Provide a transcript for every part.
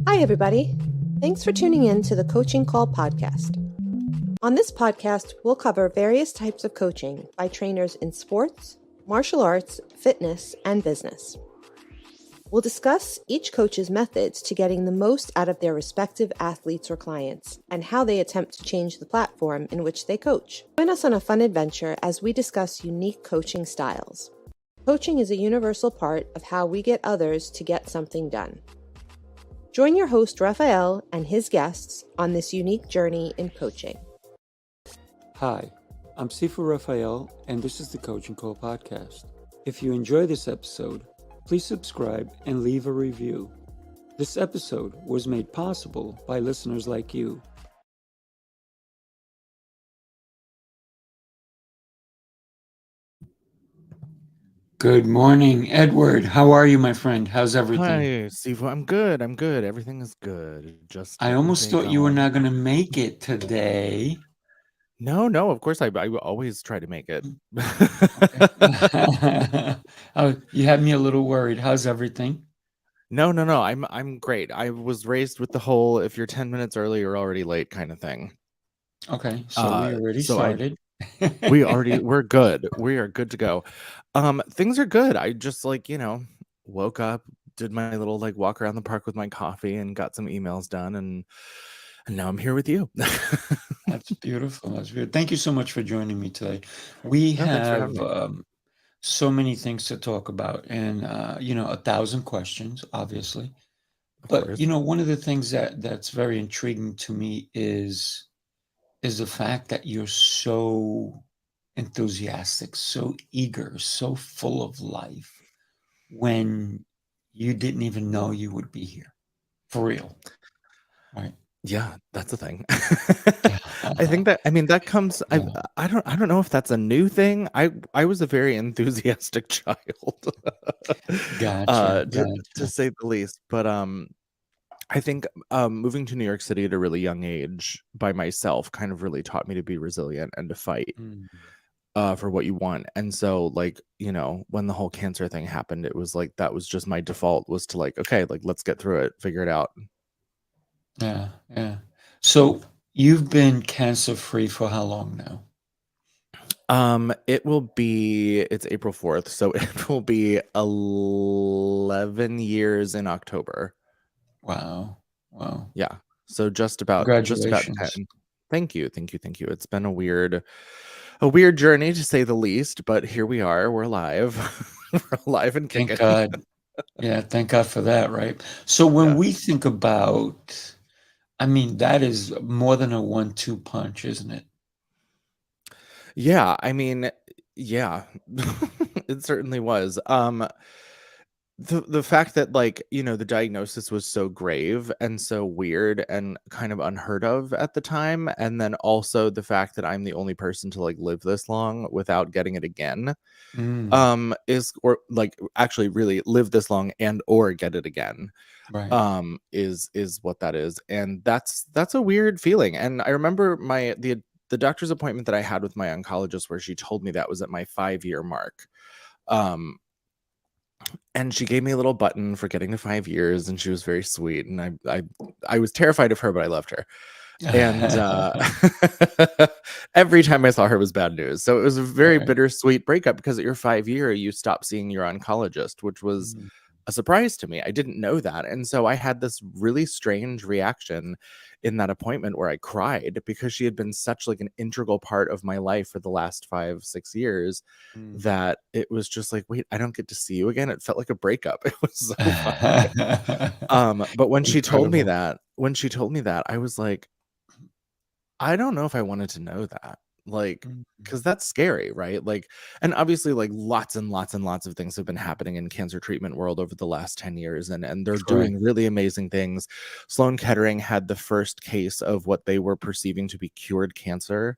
Hi, everybody. Thanks for tuning in to the Coaching Call podcast. On this podcast, we'll cover various types of coaching by trainers in sports, martial arts, fitness, and business. We'll discuss each coach's methods to getting the most out of their respective athletes or clients and how they attempt to change the platform in which they coach. Join us on a fun adventure as we discuss unique coaching styles. Coaching is a universal part of how we get others to get something done. Join your host, Raphael, and his guests on this unique journey in coaching. Hi, I'm Sifu Raphael, and this is the Coaching Call podcast. If you enjoy this episode, please subscribe and leave a review. This episode was made possible by listeners like you. Good morning, Edward. How are you, my friend? How's everything? Hi, Sifu. I'm good. Everything is good. I almost thought you were not going to make it today. No, of course I always try to make it. Oh, you had me a little worried. How's everything? No. I'm great. I was raised with the whole if you're 10 minutes early, you're already late kind of thing. Okay, so we already started. We're good. We are good to go. Things are good. I just woke up, did my little walk around the park with my coffee and got some emails done, and now I'm here with you. That's beautiful. That's beautiful. Thank you so much for joining me today. We have so many things to talk about, and 1,000 questions, obviously. But one of the things that's very intriguing to me is the fact that you're so enthusiastic, so eager, so full of life when you didn't even know you would be here. For real. Right. Yeah, that's a thing. I think that comes. Yeah. I don't know if that's a new thing. I was a very enthusiastic child, Gotcha. to say the least. But I think moving to New York City at a really young age by myself kind of really taught me to be resilient and to fight for what you want. And so when the whole cancer thing happened, it was that was just my default, was to okay, let's get through it, figure it out. Yeah. So you've been cancer-free for how long now? It's April 4th, so it will be 11 years in October. Wow. Yeah. So just about 10. Thank you. It's been a weird journey, to say the least, but here we are. We're alive. We're alive and kicking. Thank God. Yeah, thank God for that, right? So when we think about, that is more than a 1-2 punch, isn't it? Yeah, yeah, it certainly was. The fact that the diagnosis was so grave and so weird and kind of unheard of at the time, and then also the fact that I'm the only person to live this long without getting it again, actually really live this long and or get it again, right? Is what that is. And that's a weird feeling. And I remember the doctor's appointment that I had with my oncologist, where she told me that was at my 5-year mark. And she gave me a little button for getting to 5 years, and she was very sweet. And I was terrified of her, but I loved her. And every time I saw her was bad news. So it was a very bittersweet breakup, because at your 5-year, you stop seeing your oncologist, which was a surprise to me. I didn't know that. And so I had this really strange reaction in that appointment where I cried, because she had been such an integral part of my life for the last 5-6 years, that it was just wait, I don't get to see you again. It felt like a breakup. It was so funny. But when she told me that, I was I don't know if I wanted to know that. Because that's scary, right? And obviously lots and lots and lots of things have been happening in cancer treatment world over the last 10 years, and they're doing really amazing things. Sloan Kettering had the first case of what they were perceiving to be cured cancer,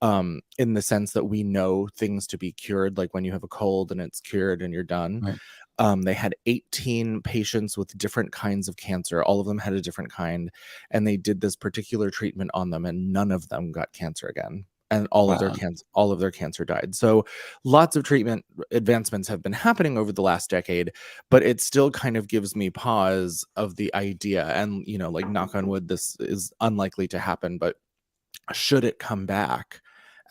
in the sense that we know things to be cured, like when you have a cold and it's cured and you're done. They had 18 patients with different kinds of cancer. All of them had a different kind, and they did this particular treatment on them, and none of them got cancer again. and all of Wow. their cancer died. So lots of treatment advancements have been happening over the last decade, but it still kind of gives me pause of the idea, and like, knock on wood, this is unlikely to happen, but should it come back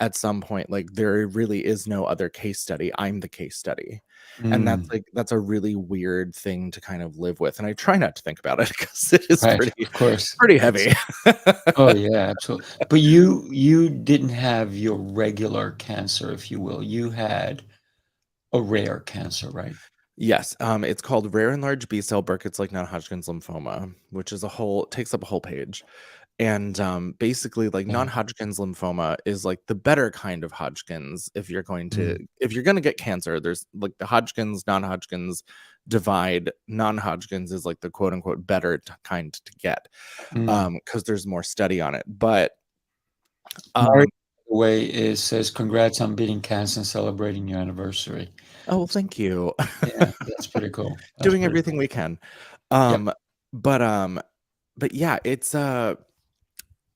at some point, like, there really is no other case study. I'm the case study. And Mm, that's a really weird thing to kind of live with. And I try not to think about it because it is right. Of course. pretty It's heavy. Oh yeah, absolutely. But you didn't have your regular cancer, if you will. You had a rare cancer, right? Yes, it's called rare and large B cell Burkitt's like non-Hodgkin's lymphoma, which is takes up a whole page. And basically, like, Yeah. non-Hodgkin's lymphoma is like the better kind of Hodgkin's. Mm, If you're going to get cancer, there's like the Hodgkin's, non-Hodgkin's divide. Non-Hodgkin's is like the quote unquote better kind to get, mm. because there's more study on it. But Mario, um, by the way, says congrats on beating cancer and celebrating your anniversary. oh, thank you. Yeah, that's pretty cool. That's Doing pretty everything cool. we can. Yep. Um, but yeah,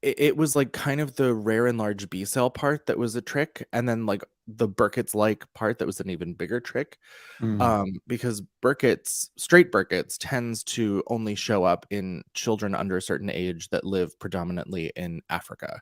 it was like kind of the rare and large B cell part that was a trick, and then like the Burkitt's like part that was an even bigger trick. Mm, Because straight Burkitt's tends to only show up in children under a certain age that live predominantly in Africa,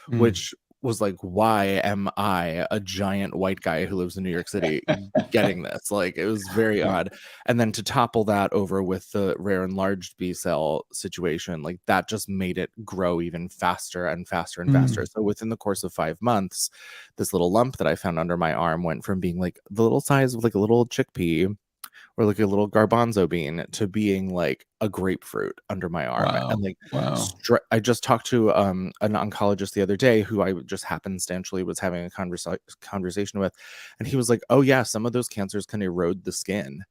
mm. which was like, why am I, a giant white guy who lives in New York City, getting this? Like, it was very Right. odd. And then to topple that over with the rare enlarged B cell situation, like, that just made it grow even faster and faster and faster. Mm, So within the course of 5 months, this little lump that I found under my arm went from being like the little size of like a little chickpea or like a little garbanzo bean to being like a grapefruit under my arm. And wow. like, Wow. I just talked to an oncologist the other day who I just happenstantially was having a conversation with, and he was like, oh yeah, some of those cancers can erode the skin.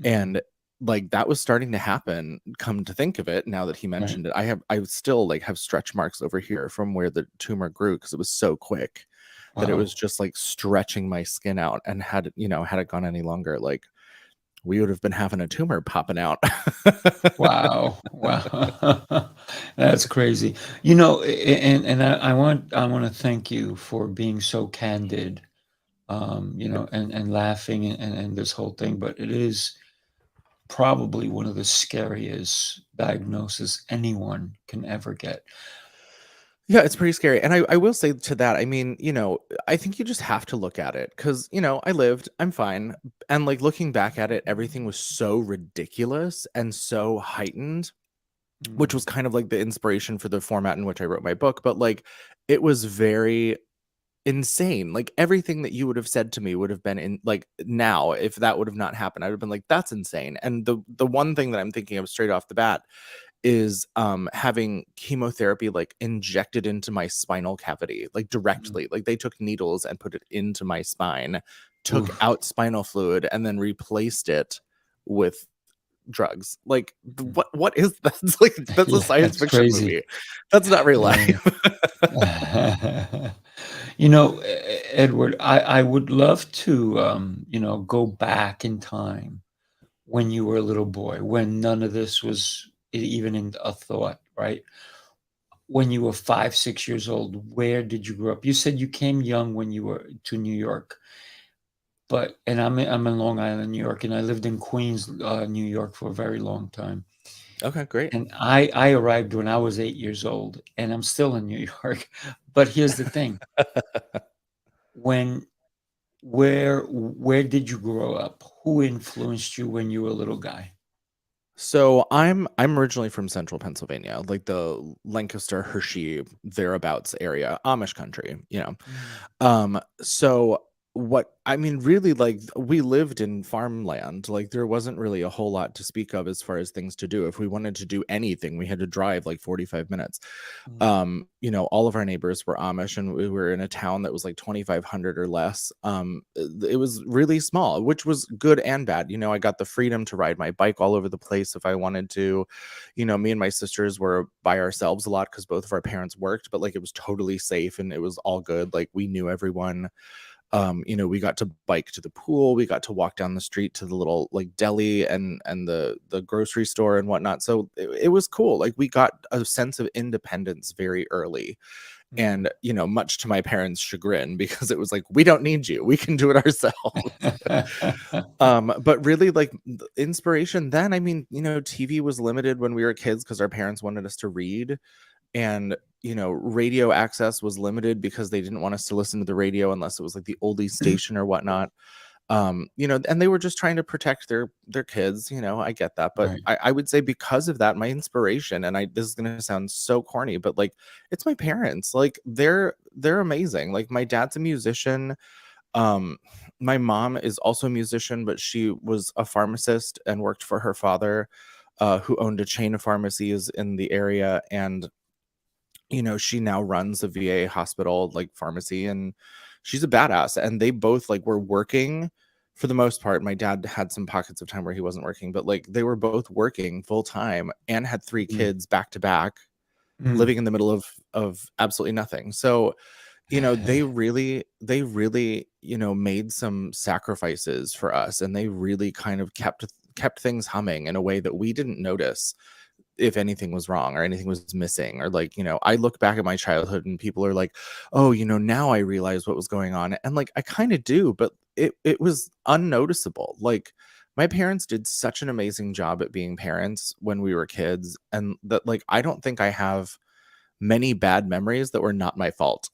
Mm, And like, that was starting to happen, come to think of it, now that he right. mentioned it. I still like have stretch marks over here from where the tumor grew, because it was so quick that it was Wow. just like stretching my skin out. And had it gone any longer, like, we would have been having a tumor popping out. Wow. Wow. That's crazy. And I want to thank you for being so candid, and laughing and this whole thing, but it is probably one of the scariest diagnoses anyone can ever get. Yeah, it's pretty scary. And I will say to that, I mean, I think you just have to look at it because, I'm fine. And like, looking back at it, everything was so ridiculous and so heightened, which Mm, was kind of like the inspiration for the format in which I wrote my book. But like, it was very insane. Like, everything that you would have said to me would have been in, like, now, if that would have not happened, I would have been like, that's insane. And the one thing that I'm thinking of straight off the bat is having chemotherapy like injected into my spinal cavity, like, mm. directly. Like, they took needles and put it into my spine, took Oof. out spinal fluid, and then replaced it with drugs. Like, Mm. what is that? It's like, that's a Yeah, science that's fiction crazy. movie. That's not real Yeah. life. Edward, I would love to, go back in time when you were a little boy, when none of this was even in a thought, right? When you were 5, 6 years old, where did you grow up? You said you came young when you were to New York, and I'm in Long Island, New York, and I lived in Queens, New York for a very long time. Okay, great. And I arrived when I was 8 years old, and I'm still in New York. But here's the thing: when where did you grow up? Who influenced you when you were a little guy? So I'm originally from central Pennsylvania, like the Lancaster, Hershey, thereabouts area, Amish country. Mm, So what I mean, really, like, we lived in farmland. Like, there wasn't really a whole lot to speak of as far as things to do. If we wanted to do anything, we had to drive like 45 minutes. mm, All of our neighbors were Amish, and we were in a town that was like 2,500 or less. It was really small, which was good and bad. I got the freedom to ride my bike all over the place if I wanted to. Me and my sisters were by ourselves a lot because both of our parents worked, but like, it was totally safe and it was all good. Like, we knew everyone. We got to bike to the pool, we got to walk down the street to the little like deli and the grocery store and whatnot. So it was cool. Like, we got a sense of independence very early. And, much to my parents' chagrin, because it was like, we don't need you. We can do it ourselves. But really, like, the inspiration then, I mean, TV was limited when we were kids because our parents wanted us to read. And, radio access was limited because they didn't want us to listen to the radio unless it was like the oldie station or whatnot. And they were just trying to protect their kids. I get that, but Right. I would say because of that, my inspiration, and this is gonna sound so corny, but like, it's my parents. Like, they're amazing. Like, my dad's a musician. My mom is also a musician, but she was a pharmacist and worked for her father, who owned a chain of pharmacies in the area. And she now runs a VA hospital, like, pharmacy, and she's a badass. And they both, like, were working for the most part. My dad had some pockets of time where he wasn't working, but like, they were both working full time and had 3 kids back to back, living in the middle of absolutely nothing. So, they really, made some sacrifices for us, and they really kind of kept things humming in a way that we didn't notice if anything was wrong or anything was missing. Or like, I look back at my childhood and people are like, oh, now I realize what was going on. And like, I kind of do, but it was unnoticeable. Like, my parents did such an amazing job at being parents when we were kids, and that, like, I don't think I have many bad memories that were not my fault.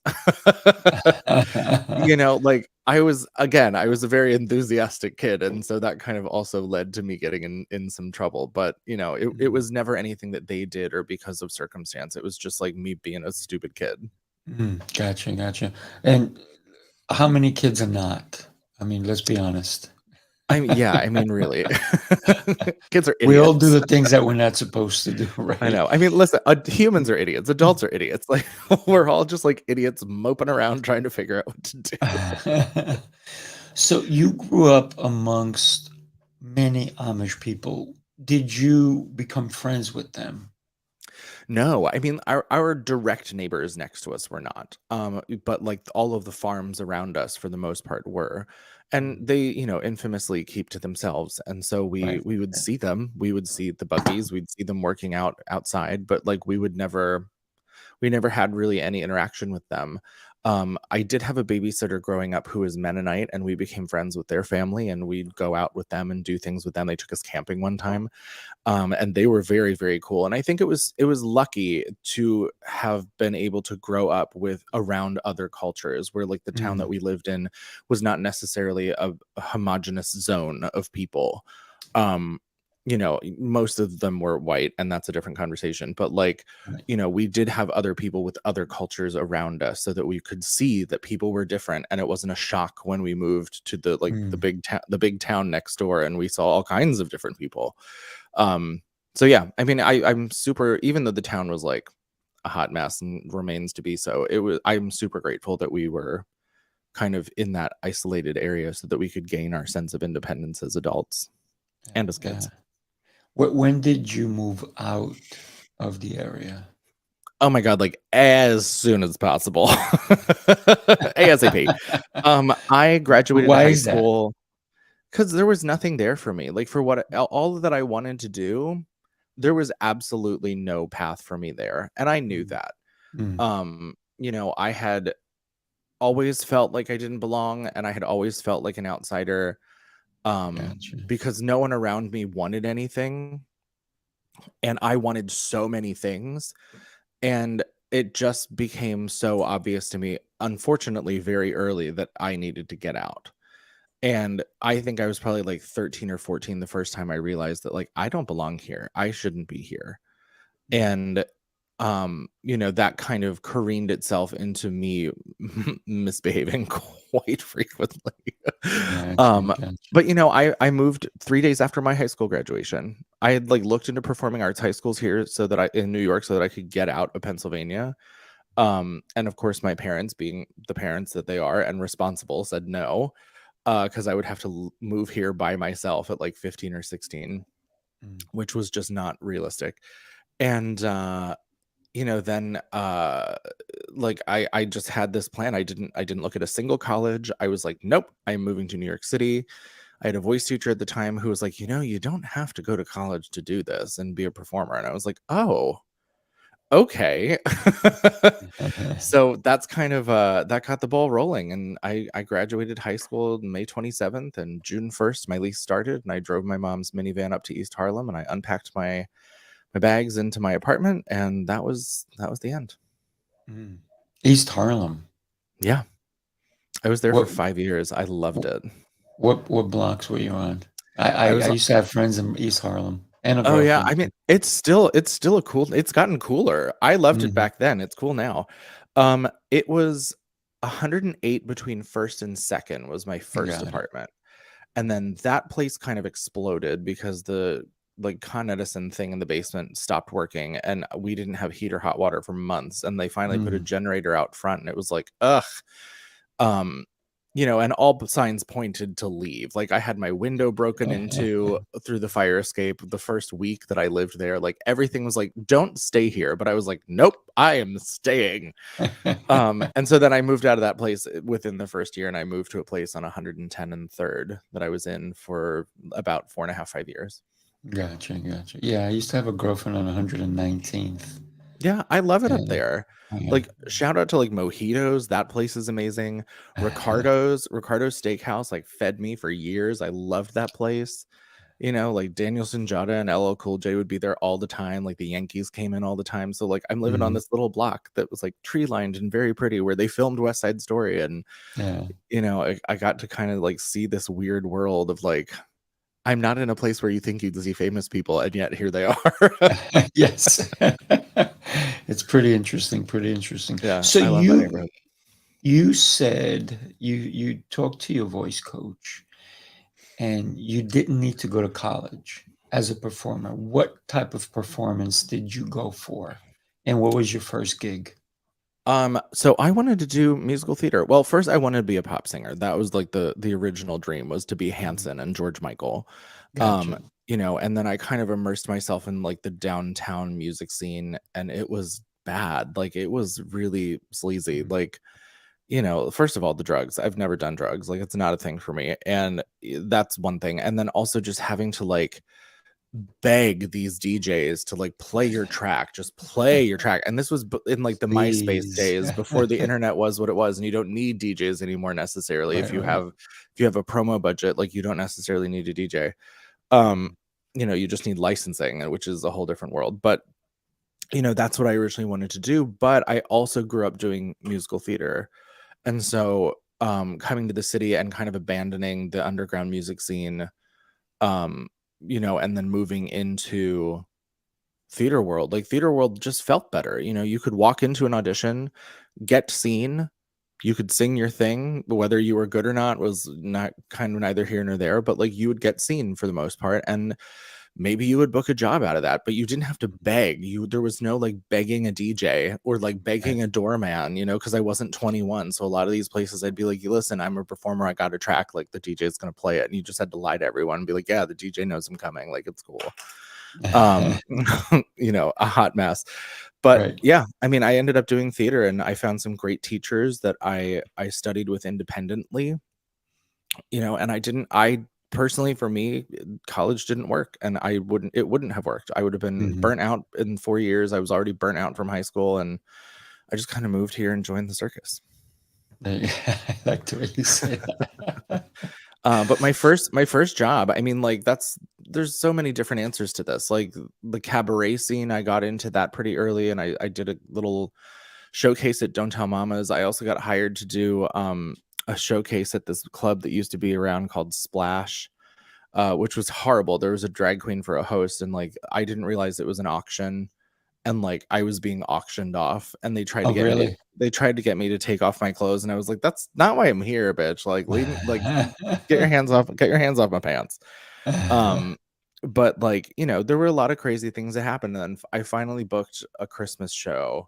Like, I was a very enthusiastic kid, and so that kind of also led to me getting in some trouble. But it was never anything that they did or because of circumstance. It was just like me being a stupid kid. Gotcha. And how many kids are not? I mean, let's be honest. I mean, really. Kids are idiots. We all do the things that we're not supposed to do, right? I know. I mean, listen, humans are idiots. Adults are idiots. Like, we're all just like idiots moping around trying to figure out what to do. So you grew up amongst many Amish people. Did you become friends with them? No, I mean, our direct neighbors next to us were not. But like, all of the farms around us for the most part were. And they, infamously keep to themselves. And so we Right. would see them. We would see the buggies. We'd see them working out outside, but like, we never had really any interaction with them. I did have a babysitter growing up who was Mennonite, and we became friends with their family, and we'd go out with them and do things with them. They took us camping one time. And they were very, very cool. And I think it was lucky to have been able to grow up with around other cultures, where like the town that we lived in was not necessarily a homogenous zone of people. Most of them were white, and that's a different conversation. But like, we did have other people with other cultures around us, so that we could see that people were different, and it wasn't a shock when we moved to the big town next door, and we saw all kinds of different people. So yeah, I mean, I'm super, even though the town was like a hot mess and remains to be so, I'm super grateful that we were kind of in that isolated area so that we could gain our sense of independence as adults and as kids. When did you move out of the area? Oh my God, like as soon as possible. ASAP. I graduated high school because there was nothing there for me. Like, for what all that I wanted to do, there was absolutely no path for me there. And I knew that. I had always felt like I didn't belong, and I had always felt like an outsider. Gotcha. Because no one around me wanted anything, and I wanted so many things, and it just became so obvious to me, unfortunately, very early, that I needed to get out. And I think I was probably like 13 or 14 the first time I realized that, like, I don't belong here. I shouldn't be here. And that kind of careened itself into me misbehaving quite frequently. Gotcha. But I moved 3 days after my high school graduation. I had like looked into performing arts high schools here in New York, so that I could get out of Pennsylvania. And of course, my parents, being the parents that they are and responsible, said no, because I would have to move here by myself at like 15 or 16, which was just not realistic. And then like, I just had this plan. I didn't look at a single college. I was like, nope, I'm moving to New York City. I had a voice teacher at the time who was like, you don't have to go to college to do this and be a performer. And I was like, oh, okay. So that's kind of that got the ball rolling, and I graduated high school May 27th, and June 1st my lease started, and I drove my mom's minivan up to East Harlem, and I unpacked my bags into my apartment, and that was the end. East Harlem. Yeah, I was there for What 5 years. I loved it. what blocks were you on? I I was used to have friends in East Harlem and a Oh yeah, I girlfriend mean, too. it's still a cool. It's gotten cooler. I loved it Mhm. back then. It's cool now. It was 108 between first and second was my first Got it. apartment, and then that place kind of exploded because the like Con Edison thing in the basement stopped working, and we didn't have heat or hot water for months, and they finally put a Mm. generator out front, and it was like, ugh. Um, and all signs pointed to leave. Like I had my window broken into through the fire escape the first week that I lived there. Like everything was like, don't stay here. But I was like, nope, I am staying. And so then I moved out of that place within the first year, and I moved to a place on 110 and 3rd that I was in for about 4.5, 5 years. Gotcha. Yeah, I used to have a girlfriend on 119th. Yeah, I love it up And there. yeah. Like, shout out to like Mojitos. That place is amazing. Ricardo's Steakhouse like fed me for years. I loved that place. Like Daniel Sunjata and LL Cool J would be there all the time. Like the Yankees came in all the time. So like I'm living on Mhm. this little block that was like tree lined and very pretty, where they filmed West Side Story. And Yeah. I got to kind of like see this weird world of like, I'm not in a place where you think you'd see famous people, and yet here they are. Yes. It's pretty interesting, pretty interesting. Yeah, So I love that neighborhood. you said you talked to your voice coach and you didn't need to go to college as a performer. What type of performance did you go for? And what was your first gig? So I wanted to do musical theater. Well, first I wanted to be a pop singer. That was like the original dream, was to be Hanson and George Michael. Gotcha. And then I kind of immersed myself in like the downtown music scene, and it was bad. Like it was really sleazy. Like, first of all, the drugs. I've never done drugs. Like it's not a thing for me. And that's one thing. And then also just having to like beg these DJs to like play your track, just play your track. And this was in like the MySpace Please. days before the internet was what it was, and you don't need DJs anymore necessarily. Right, If you right. have a promo budget, like you don't necessarily need a DJ. You just need licensing, which is a whole different world. But that's what I originally wanted to do. But I also grew up doing musical theater. And so coming to the city and kind of abandoning the underground music scene, and then moving into theater world, like theater world just felt better. You could walk into an audition, get seen, you could sing your thing, but whether you were good or not was not kind of neither here nor there, but like you would get seen for the most part, and maybe you would book a job out of that, but you didn't have to beg. There was no like begging a DJ or like begging a doorman, because I wasn't 21. So a lot of these places I'd be like, listen, I'm a performer, I got a track, like the DJ is going to play it, and you just had to lie to everyone and be like, yeah, the DJ knows I'm coming, like it's cool. A hot mess. But Right. yeah, I mean, I ended up doing theater, and I found some great teachers that I studied with independently, and I personally, for me, college didn't work, and it wouldn't have worked. I would have been Mhm. burnt out in 4 years. I was already burnt out from high school, and I just kind of moved here and joined the circus. I like the way you say that. But my first job, I mean, like there's so many different answers to this. Like the cabaret scene, I got into that pretty early, and I did a little showcase at Don't Tell Mamas. I also got hired to do a showcase at this club that used to be around called Splash, which was horrible. There was a drag queen for a host, and like I didn't realize it was an auction, and like I was being auctioned off, and they tried to Oh, get really? me to take off my clothes, and I was like, that's not why I'm here, bitch. Like leave me, like get your hands off my pants. But like, there were a lot of crazy things that happened, and then I finally booked a Christmas show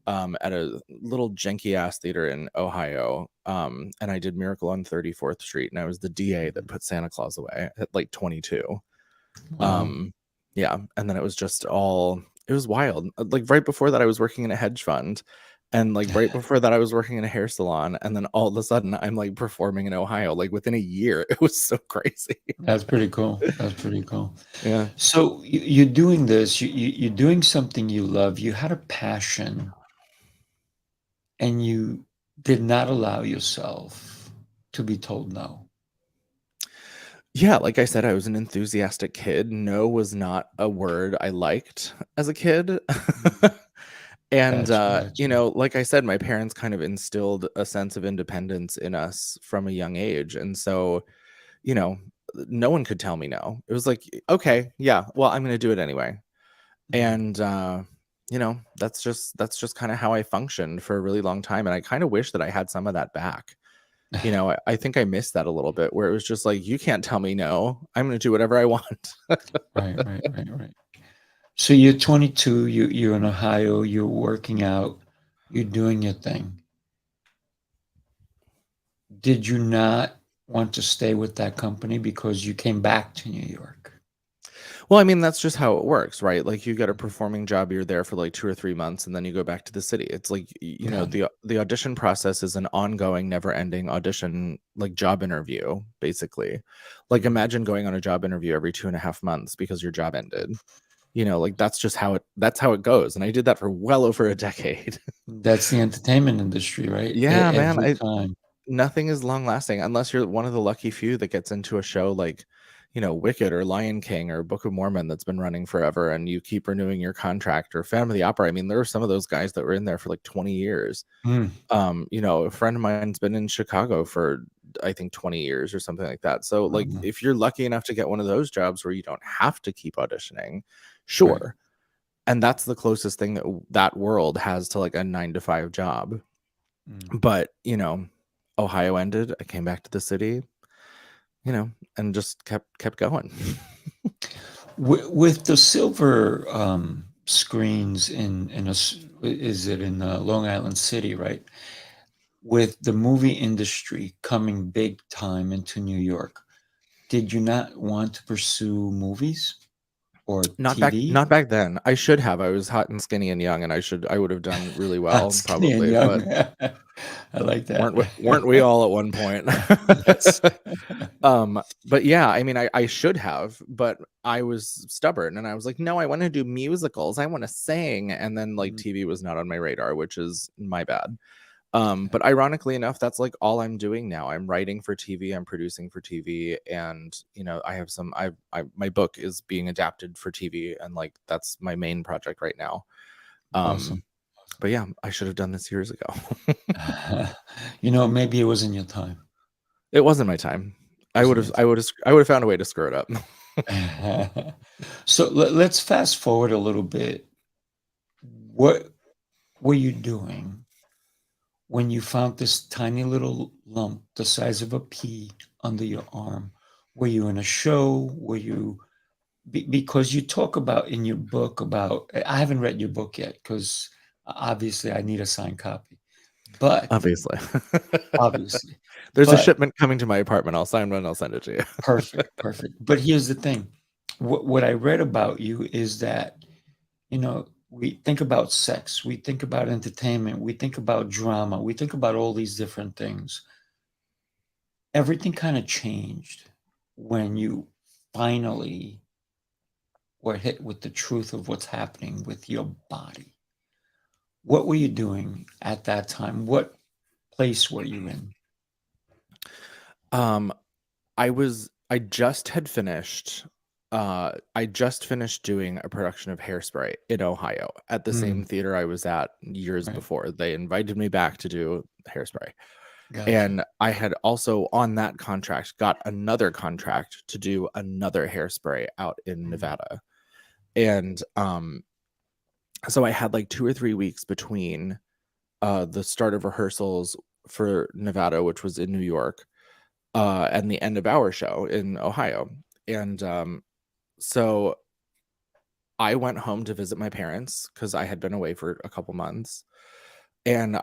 at a little janky ass theater in Ohio. And I did Miracle on 34th Street, and I was the DA that put Santa Claus away at like 22. Wow. Yeah, and then it was just it was wild. Like right before that, I was working in a hedge fund, And like right before that, I was working in a hair salon, and then all of a sudden, I'm like performing in Ohio. Like within a year, it was so crazy. That's pretty cool. That's pretty cool. Yeah. So you're doing this. You're doing something you love. You had a passion, and you did not allow yourself to be told no. Yeah, like I said, I was an enthusiastic kid. No was not a word I liked as a kid. And Gotcha. you know, like I said, my parents kind of instilled a sense of independence in us from a young age. And so, you know, no one could tell me no. It was like, okay, yeah, well, I'm going to do it anyway. And you know, that's just kind of how I functioned for a really long time, and I kind of wish that I had some of that back. You know, I think I missed that a little bit, where it was just like, you can't tell me no. I'm going to do whatever I want. Right. So you're 22, you're in Ohio, you're working out, you're doing your thing. Did you not want to stay with that company because you came back to New York? Well, I mean, that's just how it works, right? Like you get a performing job, you're there for like 2 or 3 months, and then you go back to the city. It's like, you know, Got it. the audition process is an ongoing, never-ending audition, like job interview, basically. Like imagine going on a job interview every 2.5 months because your job ended. You know, like that's how it goes. And I did that for well over a decade. That's the entertainment industry, right? Yeah, man. Every time. Nothing is long lasting unless you're one of the lucky few that gets into a show like, you know, Wicked or Lion King or Book of Mormon that's been running forever, and you keep renewing your contract, or Phantom of the Opera. I mean, there were some of those guys that were in there for like 20 years. Mm, You know, a friend of mine's been in Chicago for I think 20 years or something like that. So like mhm. if you're lucky enough to get one of those jobs where you don't have to keep auditioning, Right. sure. And that's the closest thing that that world has to like a 9 to 5 job. Mm. But, you know, Ohio ended. I came back to the city, you know, and just kept going. With the silver screens is it in Long Island City, right? With the movie industry coming big time into New York, did you not want to pursue movies or TV? Not back then. I should have. I was hot and skinny and young, and I would have done really Hot, well skinny, and probably, young. but I like that. weren't we all at one point? Yes. But yeah, I mean, I should have, but I was stubborn, and I was like, no, I want to do musicals. I want to sing. And then like Mm, TV was not on my radar, which is my bad. But ironically enough, that's like all I'm doing now. I'm writing for TV, I'm producing for TV, and you know, I have some my book is being adapted for TV, and like that's my main project right now. awesome. But yeah, I should have done this years ago. You know, maybe it wasn't your time. It wasn't my time. Wasn't your I would have found a way to screw it up. time. So let's fast forward a little bit. What were you doing when you found this tiny little lump the size of a pea under your arm? Were you in a show? Were you because you talk about in your book about I haven't read your book yet because obviously I need a signed copy. But Obviously. obviously, There's a but shipment coming to my apartment. I'll sign one, I'll send it to you. perfect. But here's the thing. What I read about you is that, you know, we think about sex, we think about entertainment, we think about drama, we think about all these different things. Everything kind of changed when you finally were hit with the truth of what's happening with your body. What were you doing at that time? What place were you in? Um, I just had finished I just finished doing a production of Hairspray in Ohio at the same Mm, theater I was at years right. before. They invited me back to do Hairspray. Gotcha. And I had also on that contract got another contract to do another Hairspray out in Mm, Nevada. And so I had like 2 or 3 weeks between the start of rehearsals for Nevada, which was in New York, and the end of our show in Ohio. And so I went home to visit my parents because I had been away for a couple months. and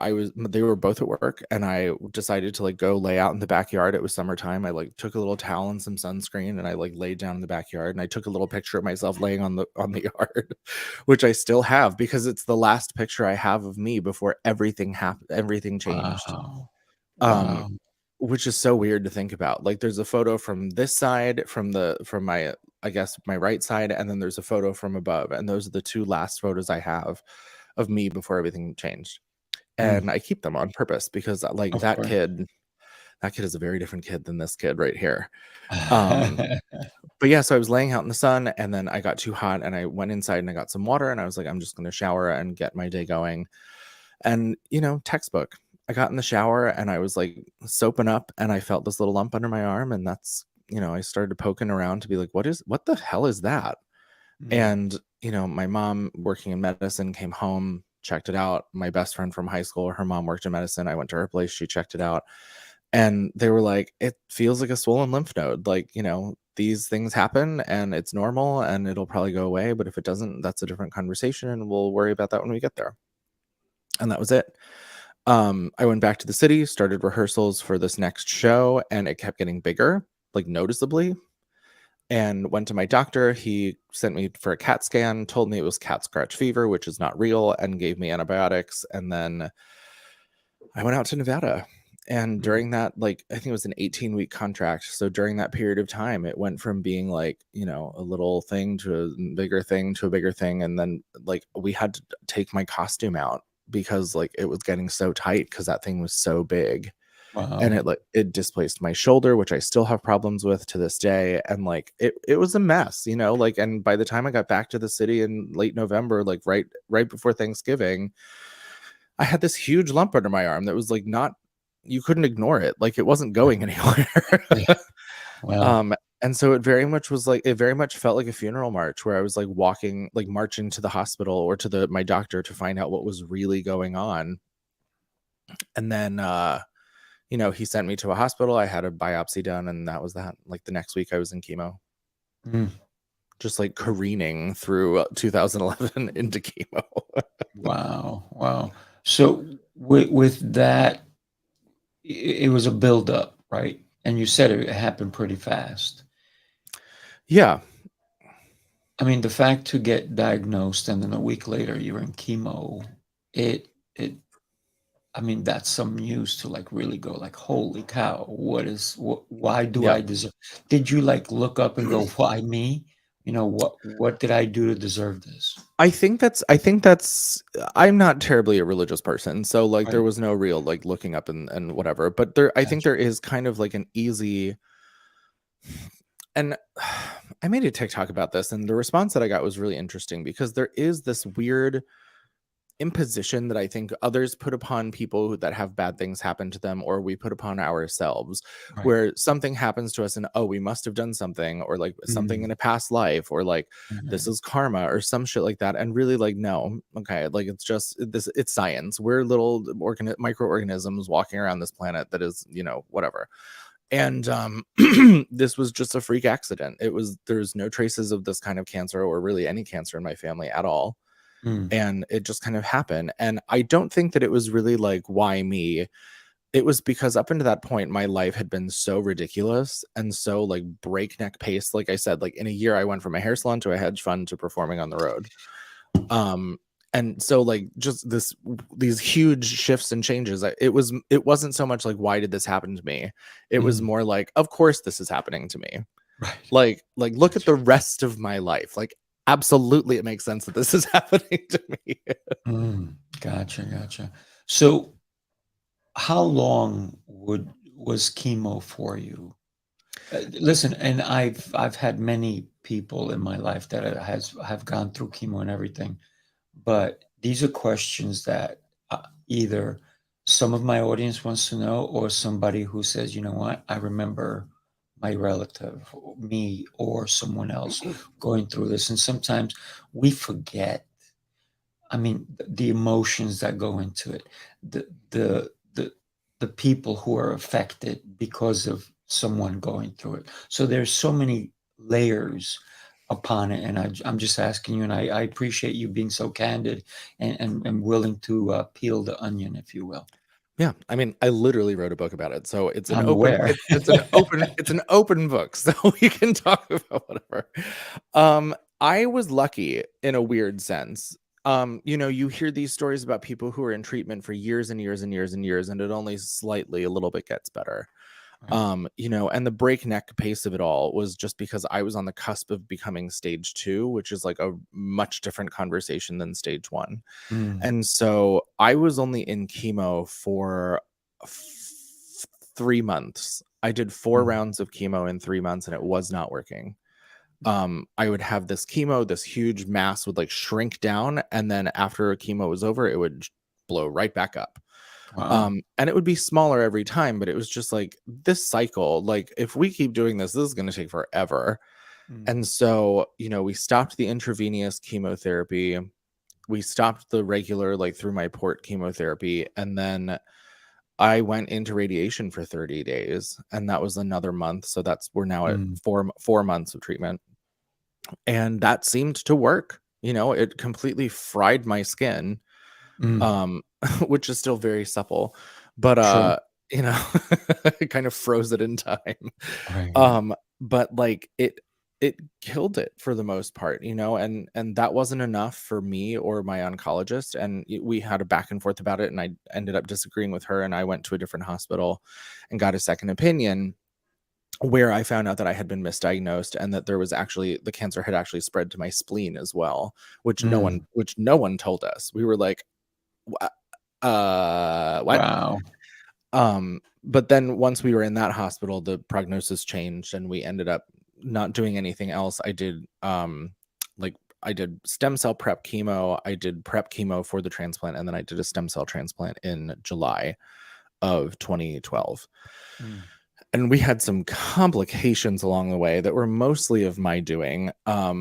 they were both at work, and I decided to like go lay out in the backyard. It was summertime. I like took a little towel and some sunscreen, and I like laid down in the backyard, and I took a little picture of myself laying on the yard, which I still have because it's the last picture I have of me before everything happened, everything changed. Wow. Um, Wow. which is so weird to think about. Like there's a photo from this side, from my, I guess, my right side, and then there's a photo from above, and those are the two last photos I have of me before everything changed. And I keep them on purpose because like Of that course. kid is a very different kid than this kid right here. But yeah, so I was laying out in the sun, and then I got too hot, and I went inside and I got some water, and I was like, I'm just going to shower and get my day going. And textbook, I got in the shower and I was like soaping up, and I felt this little lump under my arm, and that's I started poking around to be like, what the hell is that? And my mom, working in medicine, came home, checked it out. My best friend from high school, her mom worked in medicine. I went to her place, she checked it out, and they were like, it feels like a swollen lymph node. Like, these things happen and it's normal and it'll probably go away, but if it doesn't, that's a different conversation, and we'll worry about that when we get there. And that was it. I went back to the city, started rehearsals for this next show, and it kept getting bigger, like noticeably. And went to my doctor. He sent me for a CAT scan, told me it was cat scratch fever, which is not real, and gave me antibiotics. And then I went out to Nevada. And during that, like, I think it was an 18-week contract. So during that period of time, it went from being like, a little thing to a bigger thing to a bigger thing. And then like we had to take my costume out because like it was getting so tight because that thing was so big. Wow. And it displaced my shoulder, which I still have problems with to this day. And like it was a mess, like, and by the time I got back to the city in late November, like right before Thanksgiving, I had this huge lump under my arm that was like you couldn't ignore it. Like it wasn't going anywhere. Yeah. Wow. And so it very much felt like a funeral march where I was like marching to the hospital or to my doctor to find out what was really going on. And then, he sent me to a hospital. I had a biopsy done, and that was that. Like the next week I was in chemo. Just like careening through 2011 into chemo. Wow. So with that, it was a buildup, right? And you said it happened pretty fast. Yeah. I mean, the fact to get diagnosed and then a week later you're in chemo, I mean, that's some news to like really go like, holy cow, why do I deserve? Did you like look up and go, why me? What did I do to deserve this? I think that's I'm not terribly a religious person, so like there was no real like looking up and whatever, but I think there is kind of like an easy, and I made a TikTok about this, and the response that I got was really interesting because there is this weird imposition that I think others put upon people that have bad things happen to them, or we put upon ourselves, where something happens to us and we must have done something, or like something in a past life, or like this is karma or some shit like that. And really like, no, okay, like it's just it's science. We're little microorganisms walking around this planet that is, whatever. And this was just a freak accident. There's no traces of this kind of cancer or really any cancer in my family at all. And it just kind of happened. And I don't think that it was really like, why me? It was because up until that point, my life had been so ridiculous and so like breakneck pace. Like I said, like in a year, I went from a hair salon to a hedge fund to performing on the road. And so like just these huge shifts and changes, it wasn't so much like, why did this happen to me? It was more like, of course this is happening to me. Right. Like look at the rest of my life. Like, absolutely, it makes sense that this is happening to me. Gotcha. So how long was chemo for you? Listen, and I've had many people in my life that have gone through chemo and everything, but these are questions that either some of my audience wants to know, or somebody who says, you know what, I remember my relative, me, or someone else going through this. And sometimes we forget, I mean, the emotions that go into it, the people who are affected because of someone going through it. So there's so many layers upon it. And I'm just asking you, and I appreciate you being so candid and willing to peel the onion, if you will. Yeah, I mean, I literally wrote a book about it, so it's an I'm open aware. it's an open book, so we can talk about whatever. I was lucky in a weird sense. You hear these stories about people who are in treatment for years and years and years and years, and it only slightly a little bit gets better. Right. And the breakneck pace of it all was just because I was on the cusp of becoming stage 2, which is like a much different conversation than stage 1. Mm, And so I was only in chemo for 3 months. I did 4 mm, rounds of chemo in 3 months, and it was not working. I would have this chemo, this huge mass would like shrink down, and then after chemo was over, it would blow right back up. wow. And it would be smaller every time, but it was just like this cycle, like if we keep doing this is going to take forever. Mm, And so, we stopped the intravenous chemotherapy. We stopped the regular, like through my port chemotherapy. And then I went into radiation for 30 days, and that was another month. So we're now at mm, 4 months of treatment. And that seemed to work. It completely fried my skin, mm. which is still very supple, but Sure. it kind of froze it in time. Right, right. But like it killed it for the most part, and that wasn't enough for me or my oncologist, and we had a back and forth about it, and I ended up disagreeing with her, and I went to a different hospital and got a second opinion, where I found out that I had been misdiagnosed and that the cancer had actually spread to my spleen as well, which Mm, no one told us. We were like, what? wow. But then once we were in that hospital, the prognosis changed and we ended up not doing anything else. I did stem cell prep chemo. I did prep chemo for the transplant, and then I did a stem cell transplant in July of 2012. Mm, And we had some complications along the way that were mostly of my doing. I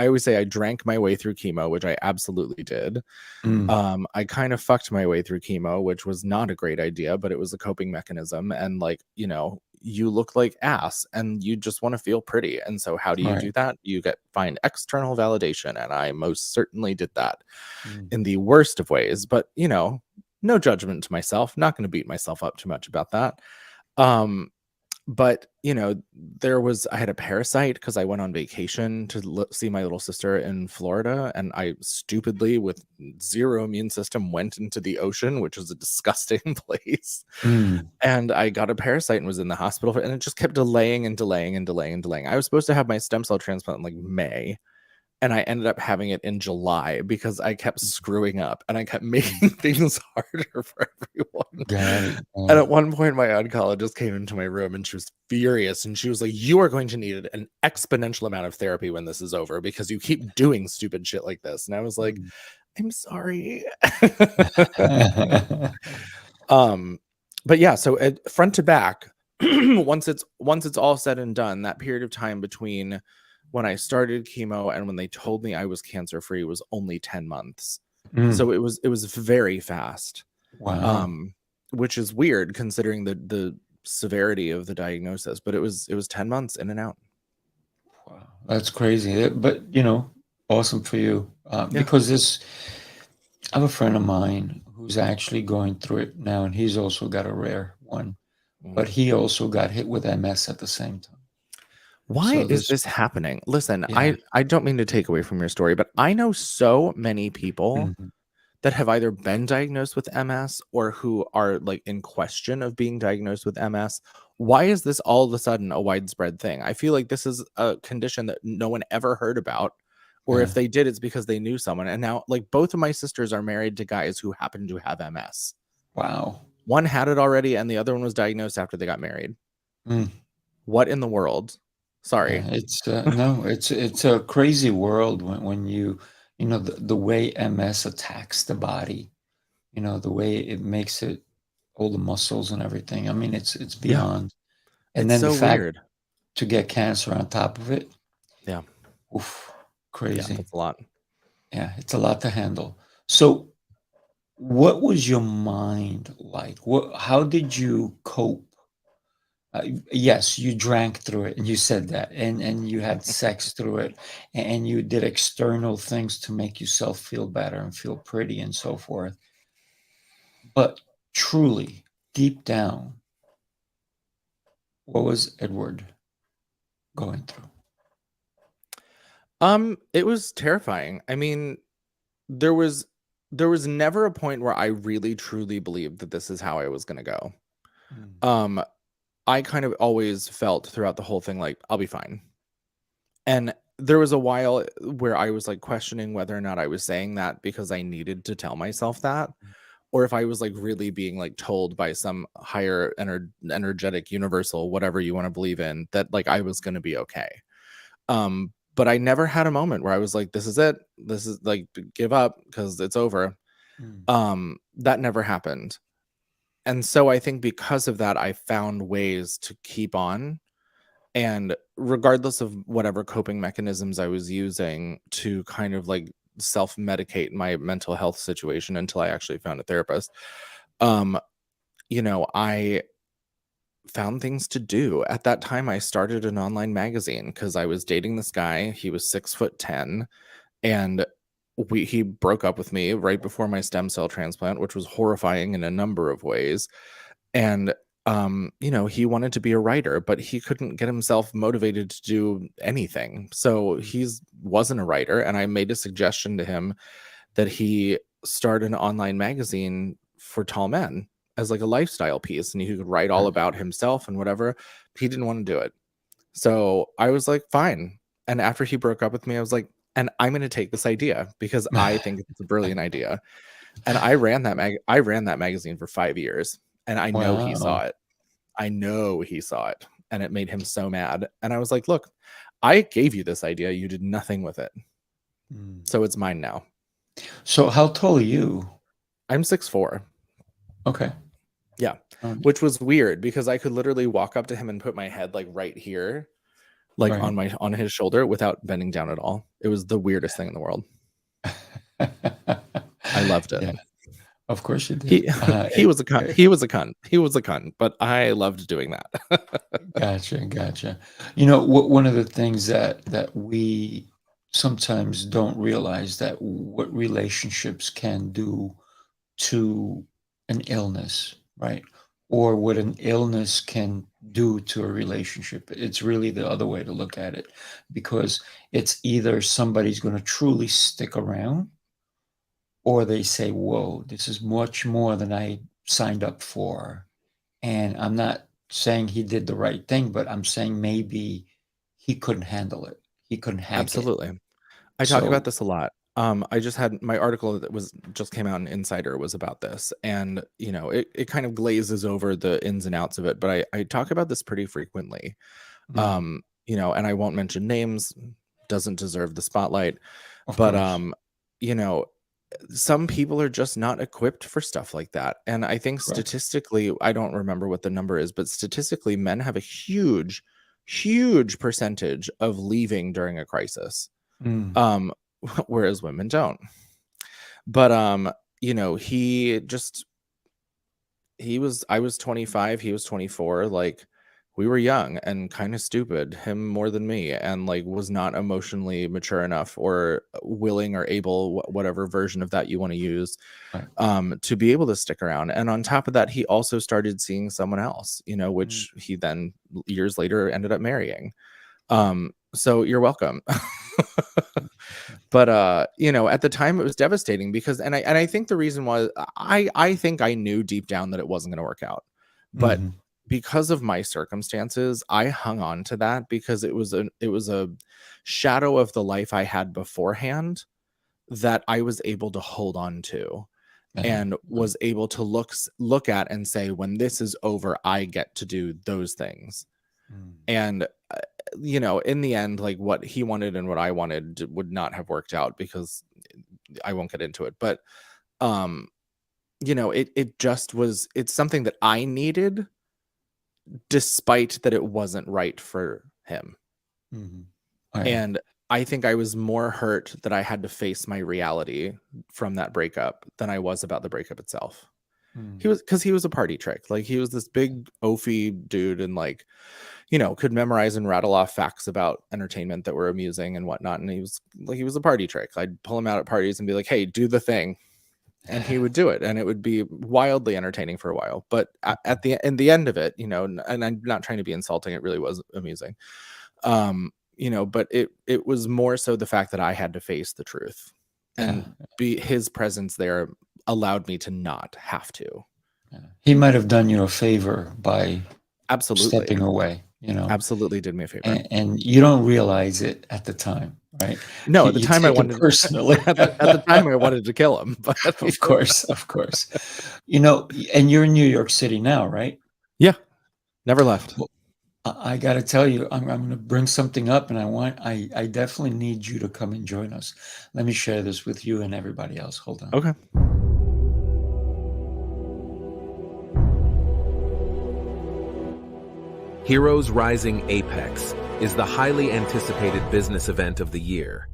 always say I drank my way through chemo, which I absolutely did. mm, I kind of fucked my way through chemo, which was not a great idea, but it was a coping mechanism. And you look like ass and you just want to feel pretty. And so how do you right. do that? You find external validation. And I most certainly did that Mm, in the worst of ways, but no judgment to myself, not going to beat myself up too much about that. Um, but I had a parasite because I went on vacation to see my little sister in Florida, and I stupidly, with zero immune system, went into the ocean, which is a disgusting place, mm, and I got a parasite and was in the hospital and it just kept delaying and delaying and delaying and delaying. I was supposed to have my stem cell transplant in like May, and I ended up having it in July because I kept mm, screwing up and I kept mm. making things harder for everyone. Got it. And Got at it. one point, my oncologist came into my room and she was furious. And she was like, "You are going to need an exponential amount of therapy when this is over because you keep doing stupid shit like this." And I was like, Mm. "I'm sorry." um, but yeah, so front to back, once it's all said and done, that period of time between when I started chemo and when they told me I was cancer free was only 10 months. Mm, So it was very fast. wow. Um, which is weird considering the severity of the diagnosis, but it was 10 months in and out. Wow. That's crazy. But, awesome for you. Yeah. Because I have a friend of mine who's actually going through it now, and he's also got a rare one, Mm. but he also got hit with MS at the same time. Why So is this, this happening? Listen, yeah. I don't mean to take away from your story, but I know so many people Mhm. that have either been diagnosed with MS or who are like in question of being diagnosed with MS. Why is this all of a sudden a widespread thing? I feel like this is a condition that no one ever heard about, or if Yeah. they did, it's because they knew someone. And now, like, both of my sisters are married to guys who happen to have MS. Wow. One had it already, and the other one was diagnosed after they got married. Mm. What in the world? Yeah. Sorry. It's no, it's a crazy world when the way MS attacks the body, the way it makes it all the muscles and everything. I mean, it's Yeah, beyond. And it's then the so fact weird. to get cancer on top of it, Yeah, oof, yeah, crazy. that's a lot. Yeah, it's a lot to handle. So, what was your mind like? How did you cope Yes, you drank through it, and you said that, and you had sex through it, and you did external things to make yourself feel better and feel pretty and so forth. But truly, deep down, what was Edward going through? It was terrifying. I mean, there was never a point where I really truly believed that this is how I was going to go. Mm, Um, I kind of always felt throughout the whole thing like I'll be fine. And there was a while where I was like questioning whether or not I was saying that because I needed to tell myself that, or if I was like really being like told by some higher energetic universal whatever you want to believe in that like I was going to be okay. But I never had a moment where I was like, this is it. This is like give up because it's over. mm, That never happened. And so I think because of that, I found ways to keep on. And regardless of whatever coping mechanisms I was using to kind of like self-medicate my mental health situation until I actually found a therapist, um, I found things to do. At that time, I started an online magazine because I was dating this guy. He was 6'10", and he broke up with me right before my stem cell transplant, which was horrifying in a number of ways. And he wanted to be a writer, but he couldn't get himself motivated to do anything. So he's wasn't a writer, and I made a suggestion to him that he start an online magazine for tall men as like a lifestyle piece, and he could write all right. about himself and whatever. He didn't want to do it. So I was like, fine. And after he broke up with me, I was like, and I'm going to take this idea because I think it's a brilliant idea. And I ran that magazine for 5 years, and I know he saw Wow. it. I know he saw it, and it made him so mad. And I was like, look, I gave you this idea. You did nothing with it. Mm. So it's mine now. So how tall are you? I'm 6'4". Okay. Yeah. Um, Which was weird because I could literally walk up to him and put my head like right here, like right. on his shoulder without bending down at all. It was the weirdest thing in the world. I loved it. Yeah, of course you He did. he was a cunt. He was a cunt. He was a cunt, but I loved doing that. Gotcha. One of the things that we sometimes don't realize that what relationships can do to an illness, right? Or what an illness can do to a relationship. It's really the other way to look at it, because it's either somebody's going to truly stick around, or they say, whoa, this is much more than I signed up for. And I'm not saying he did the right thing, but I'm saying maybe he couldn't handle it. He couldn't hack it. Absolutely. I talk about So, this a lot. I just had my article that was just came out in Insider was about this, and it kind of glazes over the ins and outs of it, but I talk about this pretty frequently. mm, And I won't mention names, doesn't deserve the spotlight, of but course. you know, some people are just not equipped for stuff like that. And I think Correct. statistically, I don't remember what the number is, but statistically, men have a huge percentage of leaving during a crisis. Mm, Um, whereas women don't. But I was 25, he was 24, like we were young and kind of stupid, him more than me, and like was not emotionally mature enough or willing or able, whatever version of that you want to use, right. to be able to stick around. And on top of that, he also started seeing someone else, Mm, which he then years later ended up marrying. So you're welcome. But at the time it was devastating because and I think the reason was I think I knew deep down that it wasn't going to work out. But mhm, because of my circumstances, I hung on to that because it was a shadow of the life I had beforehand that I was able to hold on to uh-huh, and was able to look at and say, when this is over, I get to do those things. mm, And in the end, like what he wanted and what I wanted would not have worked out because I won't get into it. But it just was, it's something that I needed despite that it wasn't right for him. mhm. Right. And I think I was more hurt that I had to face my reality from that breakup than I was about the breakup itself. He was a party trick. Like, he was this big oafy dude, and like, could memorize and rattle off facts about entertainment that were amusing and whatnot. And he was a party trick. I'd pull him out at parties and be like, hey, do the thing. And he would do it, and it would be wildly entertaining for a while. But in the end of it, and I'm not trying to be insulting, it really was amusing. But it was more so the fact that I had to face the truth, and his presence there allowed me to not have to. He might have done you a favor by absolutely stepping away. Absolutely did me a favor, and you don't realize it at the time, right? No, at the time I wanted personally. at the time I wanted to kill him, but of course. And you're in New York City now, right? Yeah, never left. Well, I got to tell you, I'm going to bring something up, and I definitely need you to come and join us. Let me share this with you and everybody else. Hold on. Okay. Heroes Rising Apex is the highly anticipated business event of the year.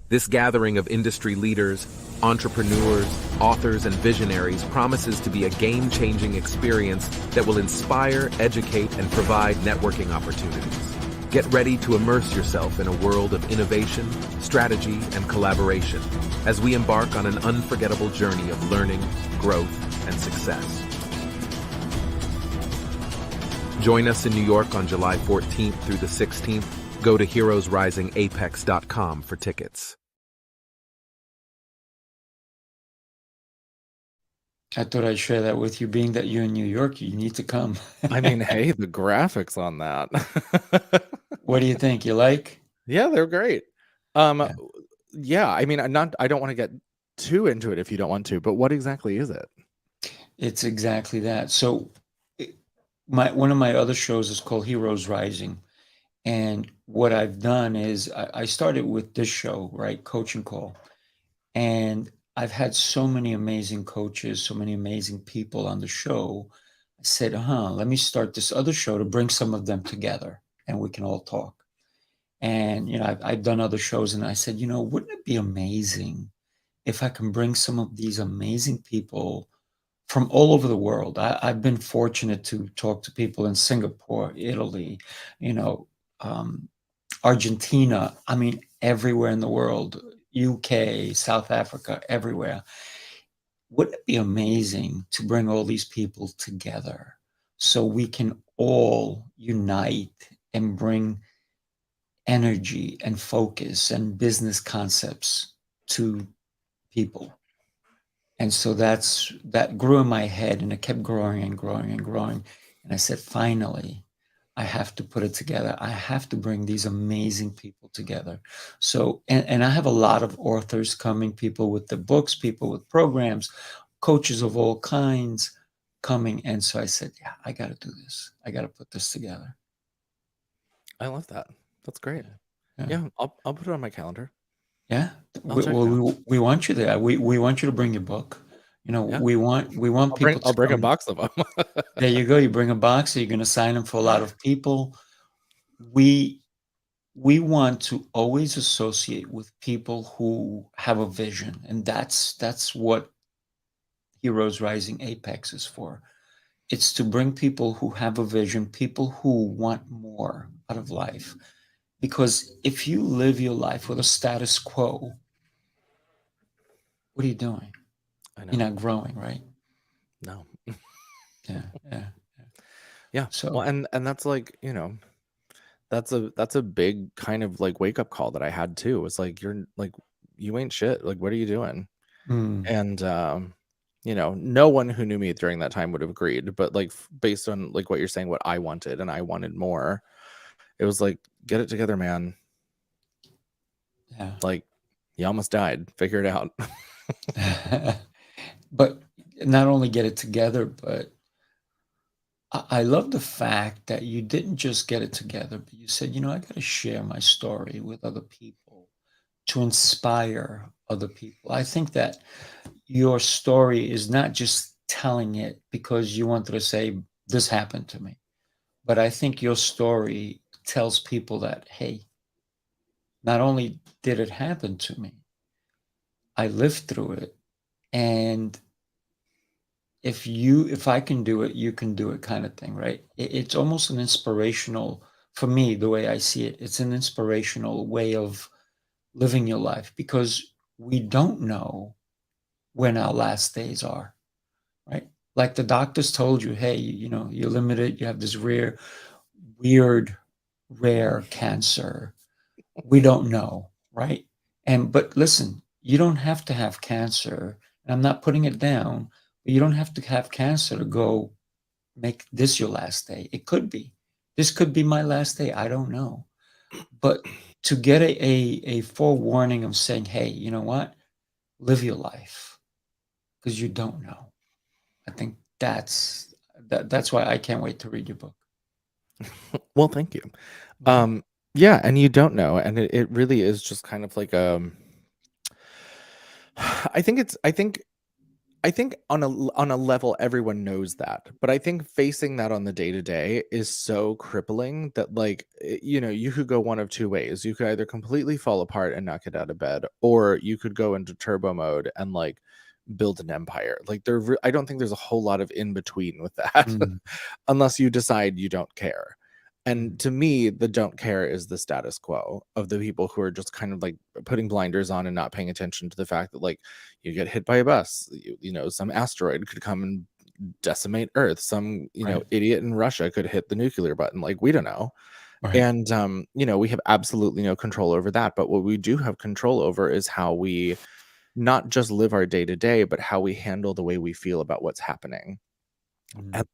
This gathering of industry leaders, entrepreneurs, authors, and visionaries promises to be a game-changing experience that will inspire, educate, and provide networking opportunities. Get ready to immerse yourself in a world of innovation, strategy, and collaboration as we embark on an unforgettable journey of learning, growth, and success. Join us in New York on July 14th through the 16th. Go to heroesrisingapex.com for tickets. I thought I'd share that with you. Being that you're in New York, you need to come. I mean, hey, the graphics on that. What do you think? You like? Yeah, they're great. Yeah, I mean, I don't want to get too into it if you don't want to, but what exactly is it? It's exactly that. So one of my other shows is called Heroes Rising. And what I've done is I started with this show, right? Coaching Call. And I've had so many amazing coaches, so many amazing people on the show. I said, let me start this other show to bring some of them together and we can all talk. And, I've done other shows, and I said, wouldn't it be amazing if I can bring some of these amazing people from all over the world? I've been fortunate to talk to people in Singapore, Italy, Argentina, everywhere in the world, UK, South Africa, everywhere. Wouldn't it be amazing to bring all these people together so we can all unite and bring energy and focus and business concepts to people? And so that grew in my head, and it kept growing and growing and growing. And I said, finally, I have to put it together. I have to bring these amazing people together. So, and I have a lot of authors coming, people with the books, people with programs, coaches of all kinds coming. And so I said, yeah, I got to do this. I got to put this together. I love that. That's great. Yeah, I'll put it on my calendar. Yeah, we want you there. We want you to bring your book. We want people. I'll bring a box of them. There you go. You bring a box. So you're going to sign them for a lot of people. We want to always associate with people who have a vision, and that's what Heroes Rising Apex is for. It's to bring people who have a vision, people who want more out of life. Because if you live your life with a status quo, what are you doing? I know. You're not growing, right? No. Yeah. So, well, and that's like, that's a big kind of like wake up call that I had too. It's like, you're like, you ain't shit. Like, what are you doing? And no one who knew me during that time would have agreed, but like, based on like what you're saying, what I wanted, and I wanted more, it was like, get it together, man. Yeah. Like, you almost died. Figure it out. But not only get it together, but I love the fact that you didn't just get it together, but you said, I got to share my story with other people to inspire other people. I think that your story is not just telling it because you wanted to say, this happened to me. But I think your story tells people that, hey, not only did it happen to me, I lived through it, and if I can do it, you can do it kind of thing, right? It's almost an inspirational, for me, the way I see it, it's an inspirational way of living your life, because we don't know when our last days are, right? Like the doctors told you, hey, you're limited, you have this weird, rare cancer. We don't know, right? But listen, you don't have to have cancer. And I'm not putting it down, but you don't have to have cancer to go make this your last day. It could be. This could be my last day. I don't know. But to get a forewarning of saying, hey, you know what? Live your life, because you don't know. I think that's why I can't wait to read your book. Well, thank you. Mhm. Yeah, and you don't know, and it really is just kind of like I think on a level everyone knows that, but I think facing that on the day to day is so crippling that, like, you could go one of two ways. You could either completely fall apart and not get out of bed, or you could go into turbo mode and like build an empire. Like I don't think there's a whole lot of in between with that, Mm, unless you decide you don't care. And mm, to me, the don't care is the status quo of the people who are just kind of like putting blinders on and not paying attention to the fact that, like, you get hit by a bus, some asteroid could come and decimate Earth, some right, idiot in Russia could hit the nuclear button, like, we don't know. right. And we have absolutely no control over that, but what we do have control over is how we not just live our day to day, but how we handle the way we feel about what's happening. Mm,